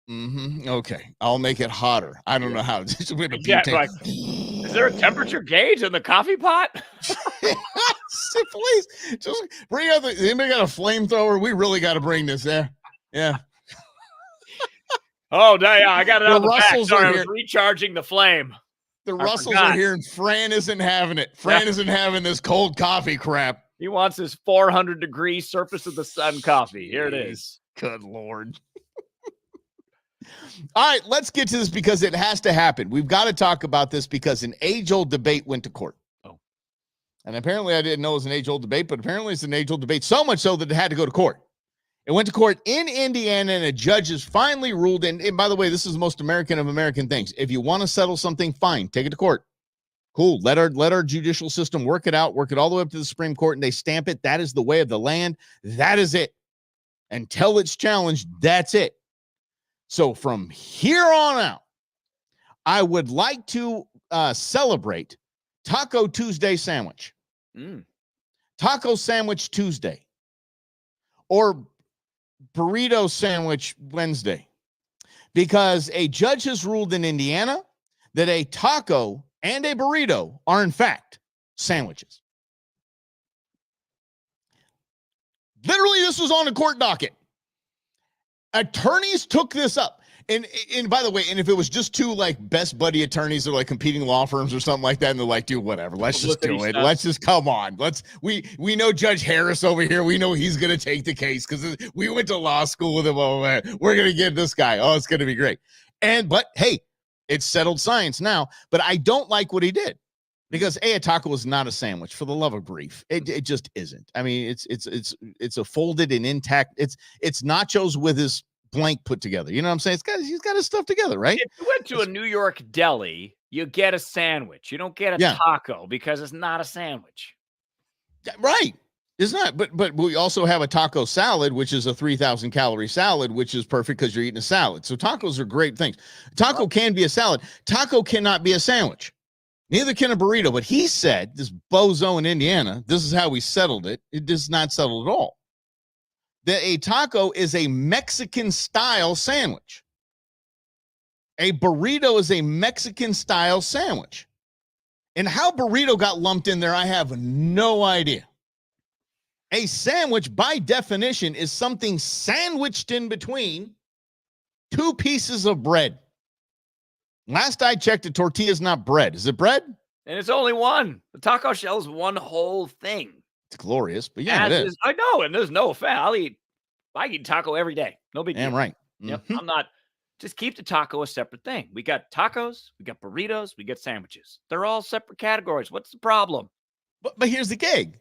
Mm-hmm. Okay. I'll make it hotter. I don't know how. Is there a temperature gauge in the coffee pot? Please just bring out anybody got a flamethrower? We really got to bring this there. Yeah. Oh, yeah, I got it out the back. Sorry, I was here. Recharging the flame. The Russells are here, and Fran isn't having it. Fran isn't having this cold coffee crap. He wants his 400-degree surface of the sun coffee. Here it is. Good Lord. All right, let's get to this because it has to happen. We've got to talk about this because an age-old debate went to court. Oh. And apparently I didn't know it was an age-old debate, but apparently it's an age-old debate, so much so that it had to go to court. It went to court in Indiana, and a judge has finally ruled. And by the way, this is the most American of American things. If you want to settle something, fine, take it to court. Cool. Let our judicial system work it out, work it all the way up to the Supreme Court, and they stamp it. That is the way of the land. That is it. Until it's challenged, that's it. So from here on out, I would like to celebrate Taco Tuesday sandwich. Taco Sandwich Tuesday. Or Burrito Sandwich Wednesday. Because a judge has ruled in Indiana that a taco and a burrito are, in fact, sandwiches. Literally, this was on the court docket. Attorneys took this up. And by the way, and if it was just two like best buddy attorneys that are like competing law firms or something like that, and they're like, dude, whatever, let's just do it. Let's just come on. We know Judge Harris over here. We know he's gonna take the case because we went to law school with him. Oh man, we're gonna get this guy. Oh, it's gonna be great. But hey, it's settled science now. But I don't like what he did because a taco is not a sandwich. For the love of grief, it just isn't. I mean, it's a folded and intact. It's nachos with his blank put together. You know what I'm saying? He's got his stuff together, right? If you went to a New York deli, you get a sandwich. You don't get a taco because it's not a sandwich. Right. It's not, but we also have a taco salad, which is a 3,000 calorie salad, which is perfect because you're eating a salad. So tacos are great things. Taco can be a salad. Taco cannot be a sandwich. Neither can a burrito. But he said, this bozo in Indiana, this is how we settled it. It does not settle at all. That a taco is a Mexican style sandwich. A burrito is a Mexican style sandwich. And how burrito got lumped in there, I have no idea. A sandwich, by definition, is something sandwiched in between two pieces of bread. Last I checked, a tortilla is not bread. Is it bread? And it's only one. The taco shell is one whole thing. It's glorious, but yeah, it is. I know, and there's no offense. I eat taco every day. No big deal. Damn right. Yep. I'm not. Just keep the taco a separate thing. We got tacos, we got burritos, we got sandwiches. They're all separate categories. What's the problem? But here's the gig.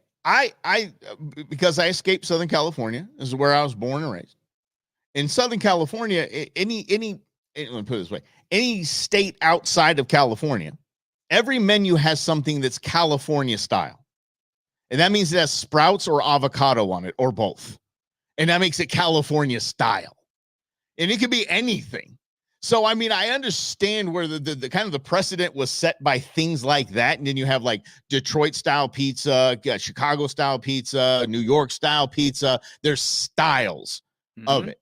Because I escaped Southern California. This is where I was born and raised. In Southern California, let me put it this way, any state outside of California, every menu has something that's California style. And that means it has sprouts or avocado on it or both. And that makes it California style. And it could be anything. So, I mean, I understand where the kind of the precedent was set by things like that. And then you have like Detroit style pizza, Chicago style pizza, New York style pizza. There's styles of it.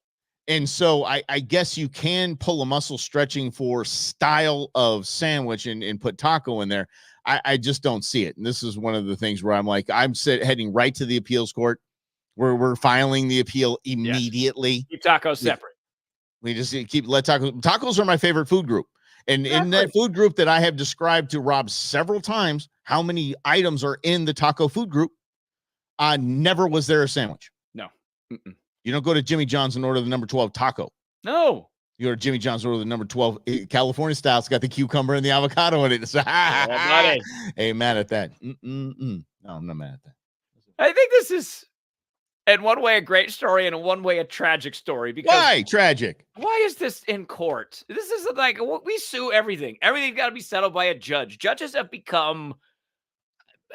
And so I guess you can pull a muscle stretching for style of sandwich and put taco in there. I just don't see it. And this is one of the things where I'm like, heading right to the appeals court where we're filing the appeal immediately. Keep tacos separate. We just let tacos. Tacos are my favorite food group. And in that food group that I have described to Rob several times, how many items are in the taco food group, never was there a sandwich. No. Mm-mm. You don't go to Jimmy John's and order the number 12 taco. No. You go to Jimmy John's and order the number 12 California style. It's got the cucumber and the avocado in it. So, hey, mad at that. No, I'm not mad at that. I think this is, in one way, a great story, and in one way, a tragic story. Because why tragic? Why is this in court? This isn't like we sue everything. Everything's got to be settled by a judge. Judges have become,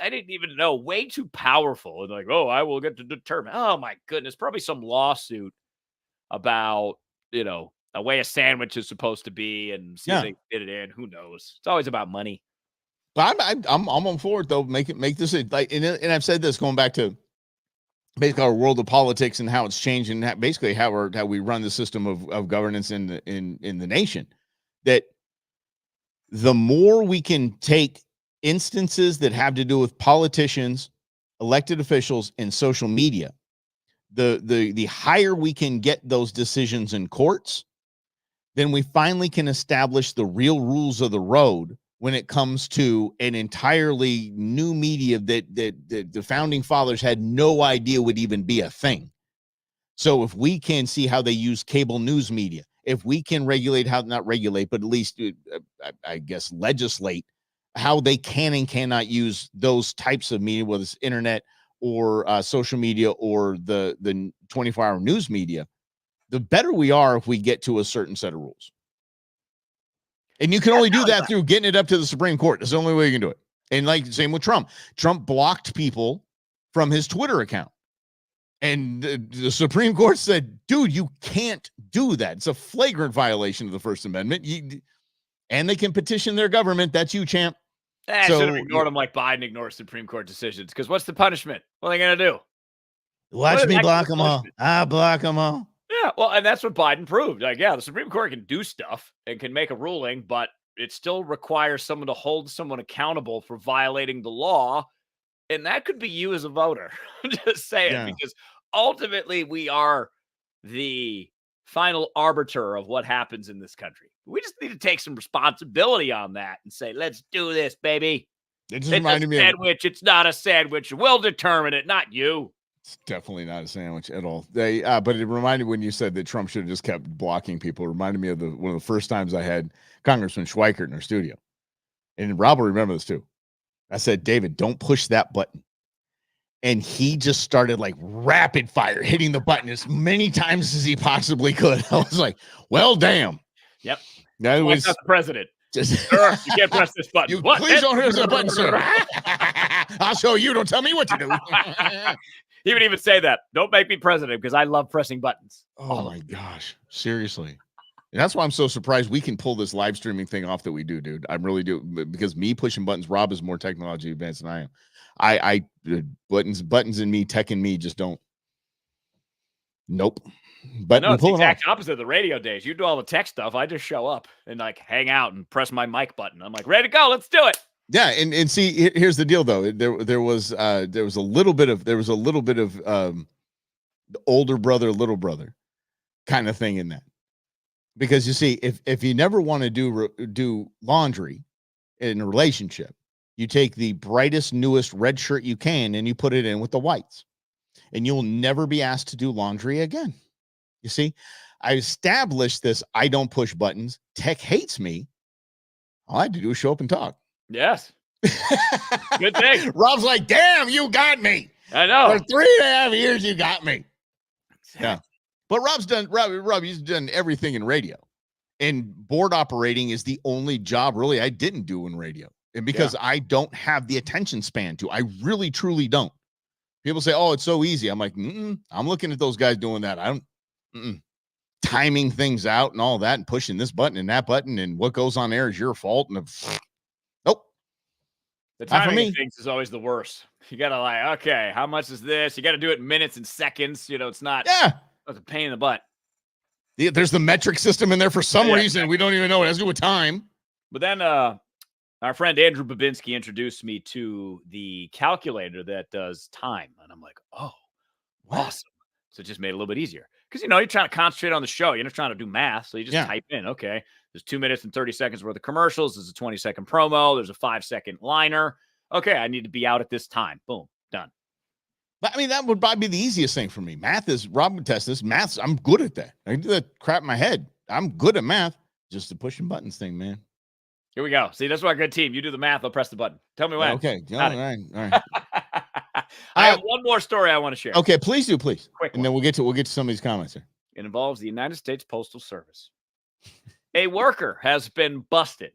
I didn't even know, way too powerful. And like, I will get to determine. Oh my goodness, probably some lawsuit about a way a sandwich is supposed to be, and see if they fit it in. Who knows? It's always about money. But I'm on board though. Make this like, and I've said this going back to basically our world of politics and how it's changed, and basically how we run the system of governance in the nation. That the more we can take instances that have to do with politicians, elected officials, and social media, the higher we can get those decisions in courts, then we finally can establish the real rules of the road when it comes to an entirely new media that the founding fathers had no idea would even be a thing. So if we can see how they use cable news media, if we can not regulate, but at least I guess legislate how they can and cannot use those types of media, whether it's internet or social media or the 24-hour news media, the better we are if we get to a certain set of rules. And you can only do that through getting it up to the Supreme Court. That's the only way you can do it. And like same with Trump. Trump blocked people from his Twitter account. And the Supreme Court said, dude, you can't do that. It's a flagrant violation of the First Amendment. And they can petition their government. That's you, champ. I should have ignored them like Biden ignores Supreme Court decisions. Because what's the punishment? What are they going to do? Watch me block them all. I'll block them all. Yeah, well, and that's what Biden proved. Like, yeah, the Supreme Court can do stuff and can make a ruling, but it still requires someone to hold someone accountable for violating the law. And that could be you as a voter. I'm just saying, because ultimately we are the final arbiter of what happens in this country. We just need to take some responsibility on that and say, let's do this, baby. It just reminded me of a sandwich. It's not a sandwich. We'll determine it, not you. It's definitely not a sandwich at all. But it reminded, when you said that Trump should have just kept blocking people, it reminded me of one of the first times I had Congressman Schweikert in our studio. And Rob will remember this too. I said, David, don't push that button. And he just started like rapid fire hitting the button as many times as he possibly could. I was like, well, damn. Yep. That was not the president. Sir, you can't press this button. You please don't press the button, sir. I'll show you. Don't tell me what to do. He would even say that. Don't make me president because I love pressing buttons. Oh my gosh. Seriously. And that's why I'm so surprised we can pull this live streaming thing off that we do, dude. I really do. Because me pushing buttons, Rob is more technology advanced than I am. I buttons and me, tech and me just don't. Nope. But no, it's the exact opposite of the radio days. You do all the tech stuff. I just show up and like hang out and press my mic button. I'm like, ready to go. Let's do it. Yeah, and see, here's the deal though. There was a little bit of older brother, little brother kind of thing in that. Because you see, if you never want to do laundry in a relationship, you take the brightest, newest red shirt you can and you put it in with the whites. And you'll never be asked to do laundry again. You see, I established this. I don't push buttons. Tech hates me. All I had to do is show up and talk. Yes. Good thing. Rob's like, damn, you got me. I know. For 3.5 years, you got me. Yeah. But Rob, he's done everything in radio. And board operating is the only job really I didn't do in radio. And because I don't have the attention span to, I really, truly don't. People say, oh, it's so easy. I'm like, I'm looking at those guys doing that. I don't, timing things out and all that and pushing this button and that button and what goes on there is your fault. And nope. The timing of things is always the worst. You got to like, okay, how much is this? You got to do it in minutes and seconds. You know, it's not it's a pain in the butt. There's the metric system in there for some reason. We don't even know. It has to do with time. But then our friend Andrew Babinski introduced me to the calculator that does time. And I'm like, oh, awesome. So it just made it a little bit easier. Because, you know, you're trying to concentrate on the show. You're not trying to do math. So you just type in, okay, there's 2 minutes and 30 seconds worth of commercials. There's a 20-second promo. There's a 5-second liner. Okay, I need to be out at this time. Boom, done. But I mean, that would probably be the easiest thing for me. Math is, Rob would test this. Maths, I'm good at that. I can do that crap in my head. I'm good at math. Just the pushing buttons thing, man. Here we go. See, that's why a good team. You do the math, I'll press the button. Tell me when. Okay. All right. I have one more story I want to share. Okay, please do, please. Quick and then we'll get to some of these comments here. It involves the United States Postal Service. A worker has been busted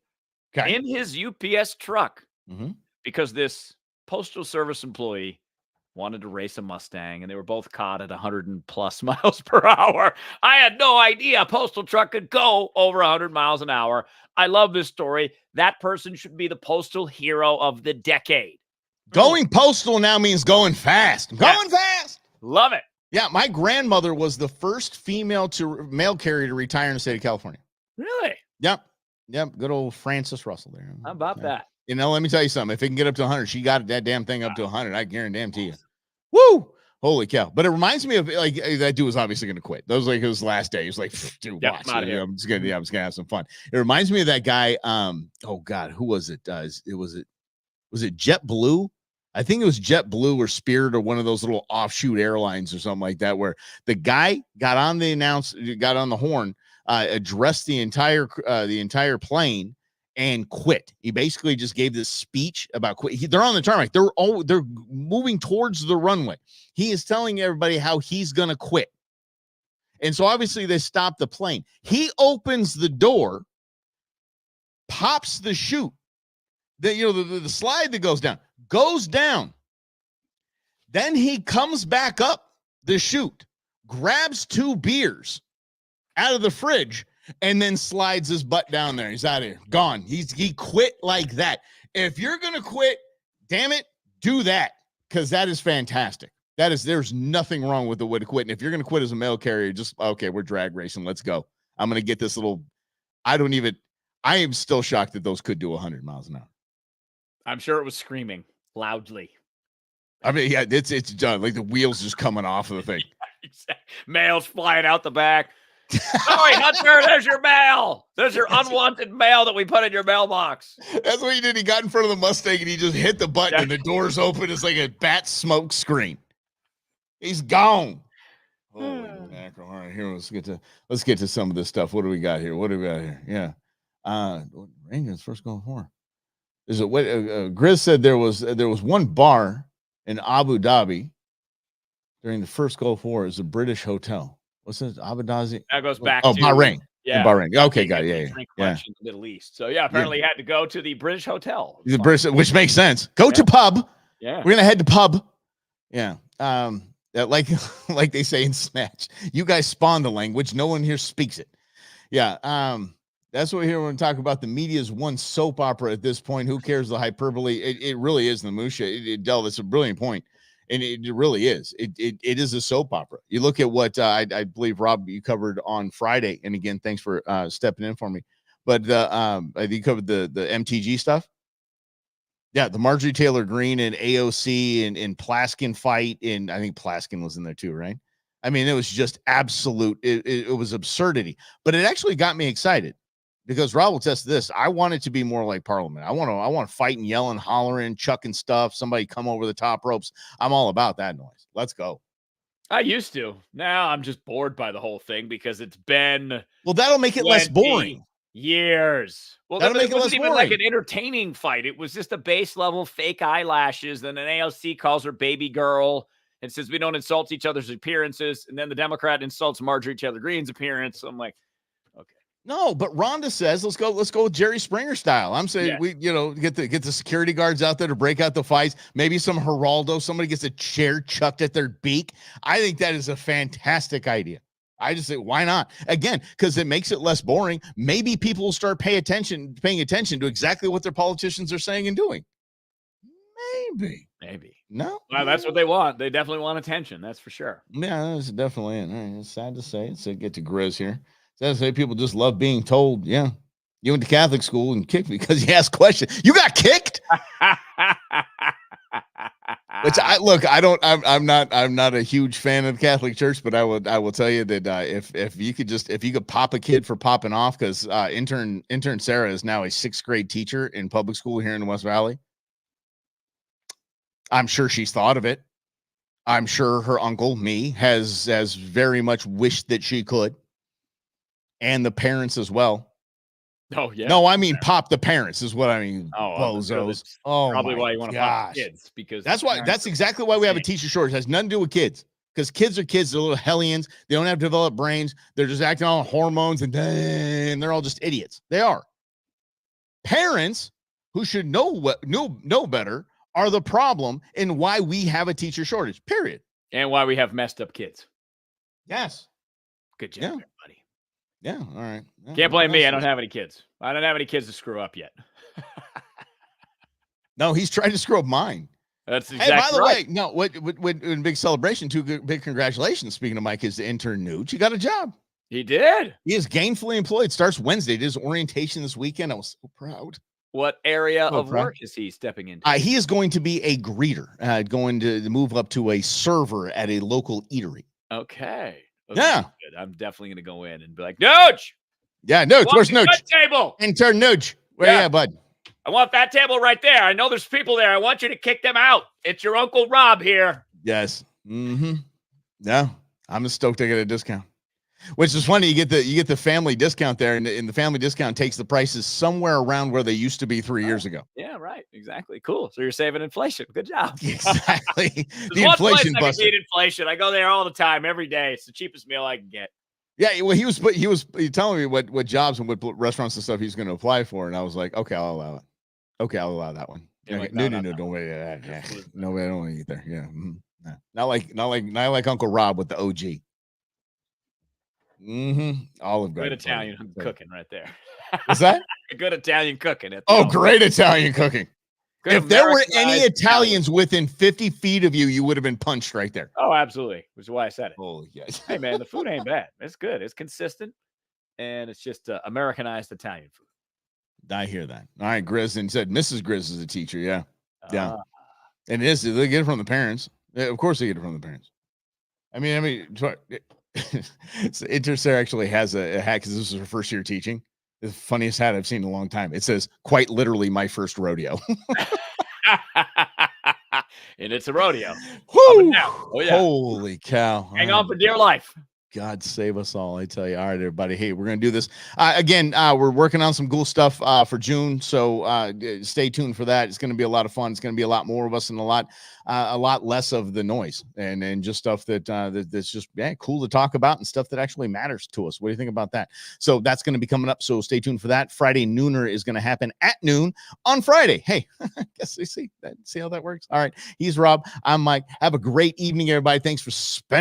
in his UPS truck because this Postal Service employee wanted to race a Mustang, and they were both caught at 100+ miles per hour. I had no idea a postal truck could go over 100 miles an hour. I love this story. That person should be the postal hero of the decade. Going postal now means going fast. Going fast. Love it. Yeah, my grandmother was the first female mail carrier to retire in the state of California. Really? Yep. Good old Frances Russell there. How about that? You know, let me tell you something. If it can get up to 100, she got that damn thing up to 100. I guarantee you. Woo! Holy cow. But it reminds me of, like, that dude was obviously going to quit. That was like his last day. He was like, dude, watch. I'm just going to have some fun. It reminds me of that guy. Oh God, who was it? Was it JetBlue? I think it was JetBlue or Spirit or one of those little offshoot airlines or something like that, where the guy got on the horn, addressed the entire plane and quit. He basically just gave this speech about quit. They're on the tarmac. They're moving towards the runway. He is telling everybody how he's going to quit. And so obviously they stop the plane. He opens the door, pops the chute, the slide that goes down. Then he comes back up the chute, grabs 2 beers out of the fridge, and then slides his butt down there. He's out of here. Gone. He quit like that. If you're going to quit, damn it, do that, because that is fantastic. There's nothing wrong with the way to quit. And if you're going to quit as a mail carrier, just, okay, we're drag racing. Let's go. I'm going to get this little, I am still shocked that those could do 100 miles an hour. I'm sure it was screaming loudly. I mean, yeah, it's done. Like the wheels just coming off of the thing. Mail's flying out the back. Sorry, Hunter, there's your mail. There's your unwanted mail that we put in your mailbox. That's what he did. He got in front of the Mustang and he just hit the button and the doors open. It's like a bat smoke screen. He's gone. Holy mackerel. All right, here, let's get to some of this stuff. What do we got here? Yeah. Reagan's first going for. Is it what Grizz said there was one bar in Abu Dhabi during the first Gulf War. Is a British hotel. What's this? Abu Dhabi? That goes back to Bahrain. In Bahrain. Okay, got it. They Yeah, drink yeah. much in the Middle East. So yeah, apparently he had to go to the British hotel. The British, which makes sense. Go to pub. Yeah. We're gonna head to pub. Yeah. Like like they say in Snatch, you guys spawn the language. No one here speaks it. Yeah. That's what we're here when we talk about the media's one soap opera at this point. Who cares the hyperbole? It really is, Namusha. Del, that's a brilliant point. And it really is. It is a soap opera. You look at what I believe, Rob, you covered on Friday. And again, thanks for stepping in for me. But I think you covered the MTG stuff. Yeah, the Marjorie Taylor Greene and AOC and Plaskin fight. And I think Plaskin was in there too, right? I mean, it was just absolute. It was absurdity. But it actually got me excited. Because Rob will test this. I want it to be more like Parliament. I want fighting, yelling, hollering, chucking stuff. Somebody come over the top ropes. I'm all about that noise. Let's go. I used to. Now I'm just bored by the whole thing because it's been that'll make it less boring. Years. Well, that'll make it less even boring. like an entertaining fight. It was just a base level fake eyelashes. Then an AOC calls her baby girl and says we don't insult each other's appearances. And then the Democrat insults Marjorie Taylor Greene's appearance. So I'm like, okay. No, but Rhonda says, let's go with Jerry Springer style. I'm saying we, get the security guards out there to break out the fights. Maybe some Geraldo, somebody gets a chair chucked at their beak. I think that is a fantastic idea. I just say, why not? Again, because it makes it less boring. Maybe people will start paying attention to exactly what their politicians are saying and doing. Maybe. No. Well, that's what they want. They definitely want attention. That's for sure. Yeah, that's definitely it. All right, it's sad to say. So get to Grizz here. Sad to say people just love being told, yeah, you went to Catholic school and kicked me because you asked questions. You got kicked? Which I'm not a huge fan of Catholic Church, but I will tell you that if you could pop a kid for popping off, because intern Sarah is now a 6th grade teacher in public school here in the West Valley. I'm sure she's thought of it. I'm sure her uncle, me, has very much wished that she could. And the parents as well. Oh, yeah. No, I mean pop the parents is what I mean. Bozos. Oh, probably why you want to pop the kids, because that's exactly why we have a teacher shortage. It has nothing to do with kids, because kids are kids. They're little hellions. They don't have developed brains. They're just acting on hormones and they're all just idiots. They are. Parents who should know better are the problem in why we have a teacher shortage, period. And why we have messed up kids. Yes. Good job, everybody. Yeah, all right. Yeah, can't blame me. I don't have any kids. I don't have any kids to screw up yet. No, he's trying to screw up mine. That's exactly right. Hey, by the way, no, what in big celebration, big congratulations. Speaking of Mike, is the intern Nuge. He got a job. He did. He is gainfully employed. Starts Wednesday. Did his orientation this weekend. I was so proud. What area of work is he stepping into? He is going to be a greeter, going to move up to a server at a local eatery. Okay. Yeah. Good. I'm definitely going to go in and be like, Nuge! Yeah, Nuge. Where's Nuge? Table. Intern Nuge. Where you at, bud? I want that table right there. I know there's people there. I want you to kick them out. It's your Uncle Rob here. Yes. Mm-hmm. Yeah. I'm stoked to get a discount. Which is funny, you get the family discount there, and the family discount takes the prices somewhere around where they used to be 3 years ago. Yeah, right. Exactly. Cool. So you're saving inflation. Good job. Exactly. The inflation buster. Inflation. I go there all the time, every day. It's the cheapest meal I can get. Yeah, well, he was telling me what jobs and what restaurants and stuff he's going to apply for, and I was like, okay, I'll allow it. Okay, I'll allow that one. Like, no, don't wait. Yeah. No, I don't want to eat there. Yeah, no. Not like Uncle Rob with the OG. Olive Garden. Good Italian cooking right there. What's that? Good Italian cooking. Great Italian cooking. If there were any Italians within 50 feet of you, you would have been punched right there. Oh, absolutely. Which is why I said it. Oh, yes. Hey, man, the food ain't bad. It's good. It's consistent. And it's just Americanized Italian food. I hear that. All right, Grizz. And said Mrs. Grizz is a teacher. Yeah. Yeah. And it is. They get it from the parents. Of course they get it from the parents. I mean, so Intercer actually has a hat because this is her first year teaching. The funniest hat I've seen in a long time. It says, quite literally, my first rodeo. And it's a rodeo. Woo! Oh, yeah. Holy cow. Hang on for dear life. God save us all. I tell you. All right, everybody. Hey, we're going to do this again. We're working on some cool stuff for June. So stay tuned for that. It's going to be a lot of fun. It's going to be a lot more of us and a lot less of the noise and just stuff that's just cool to talk about and stuff that actually matters to us. What do you think about that? So that's going to be coming up. So stay tuned for that. Friday Nooner is going to happen at noon on Friday. Hey, guess you see how that works. All right. He's Rob. I'm Mike. Have a great evening, everybody. Thanks for spending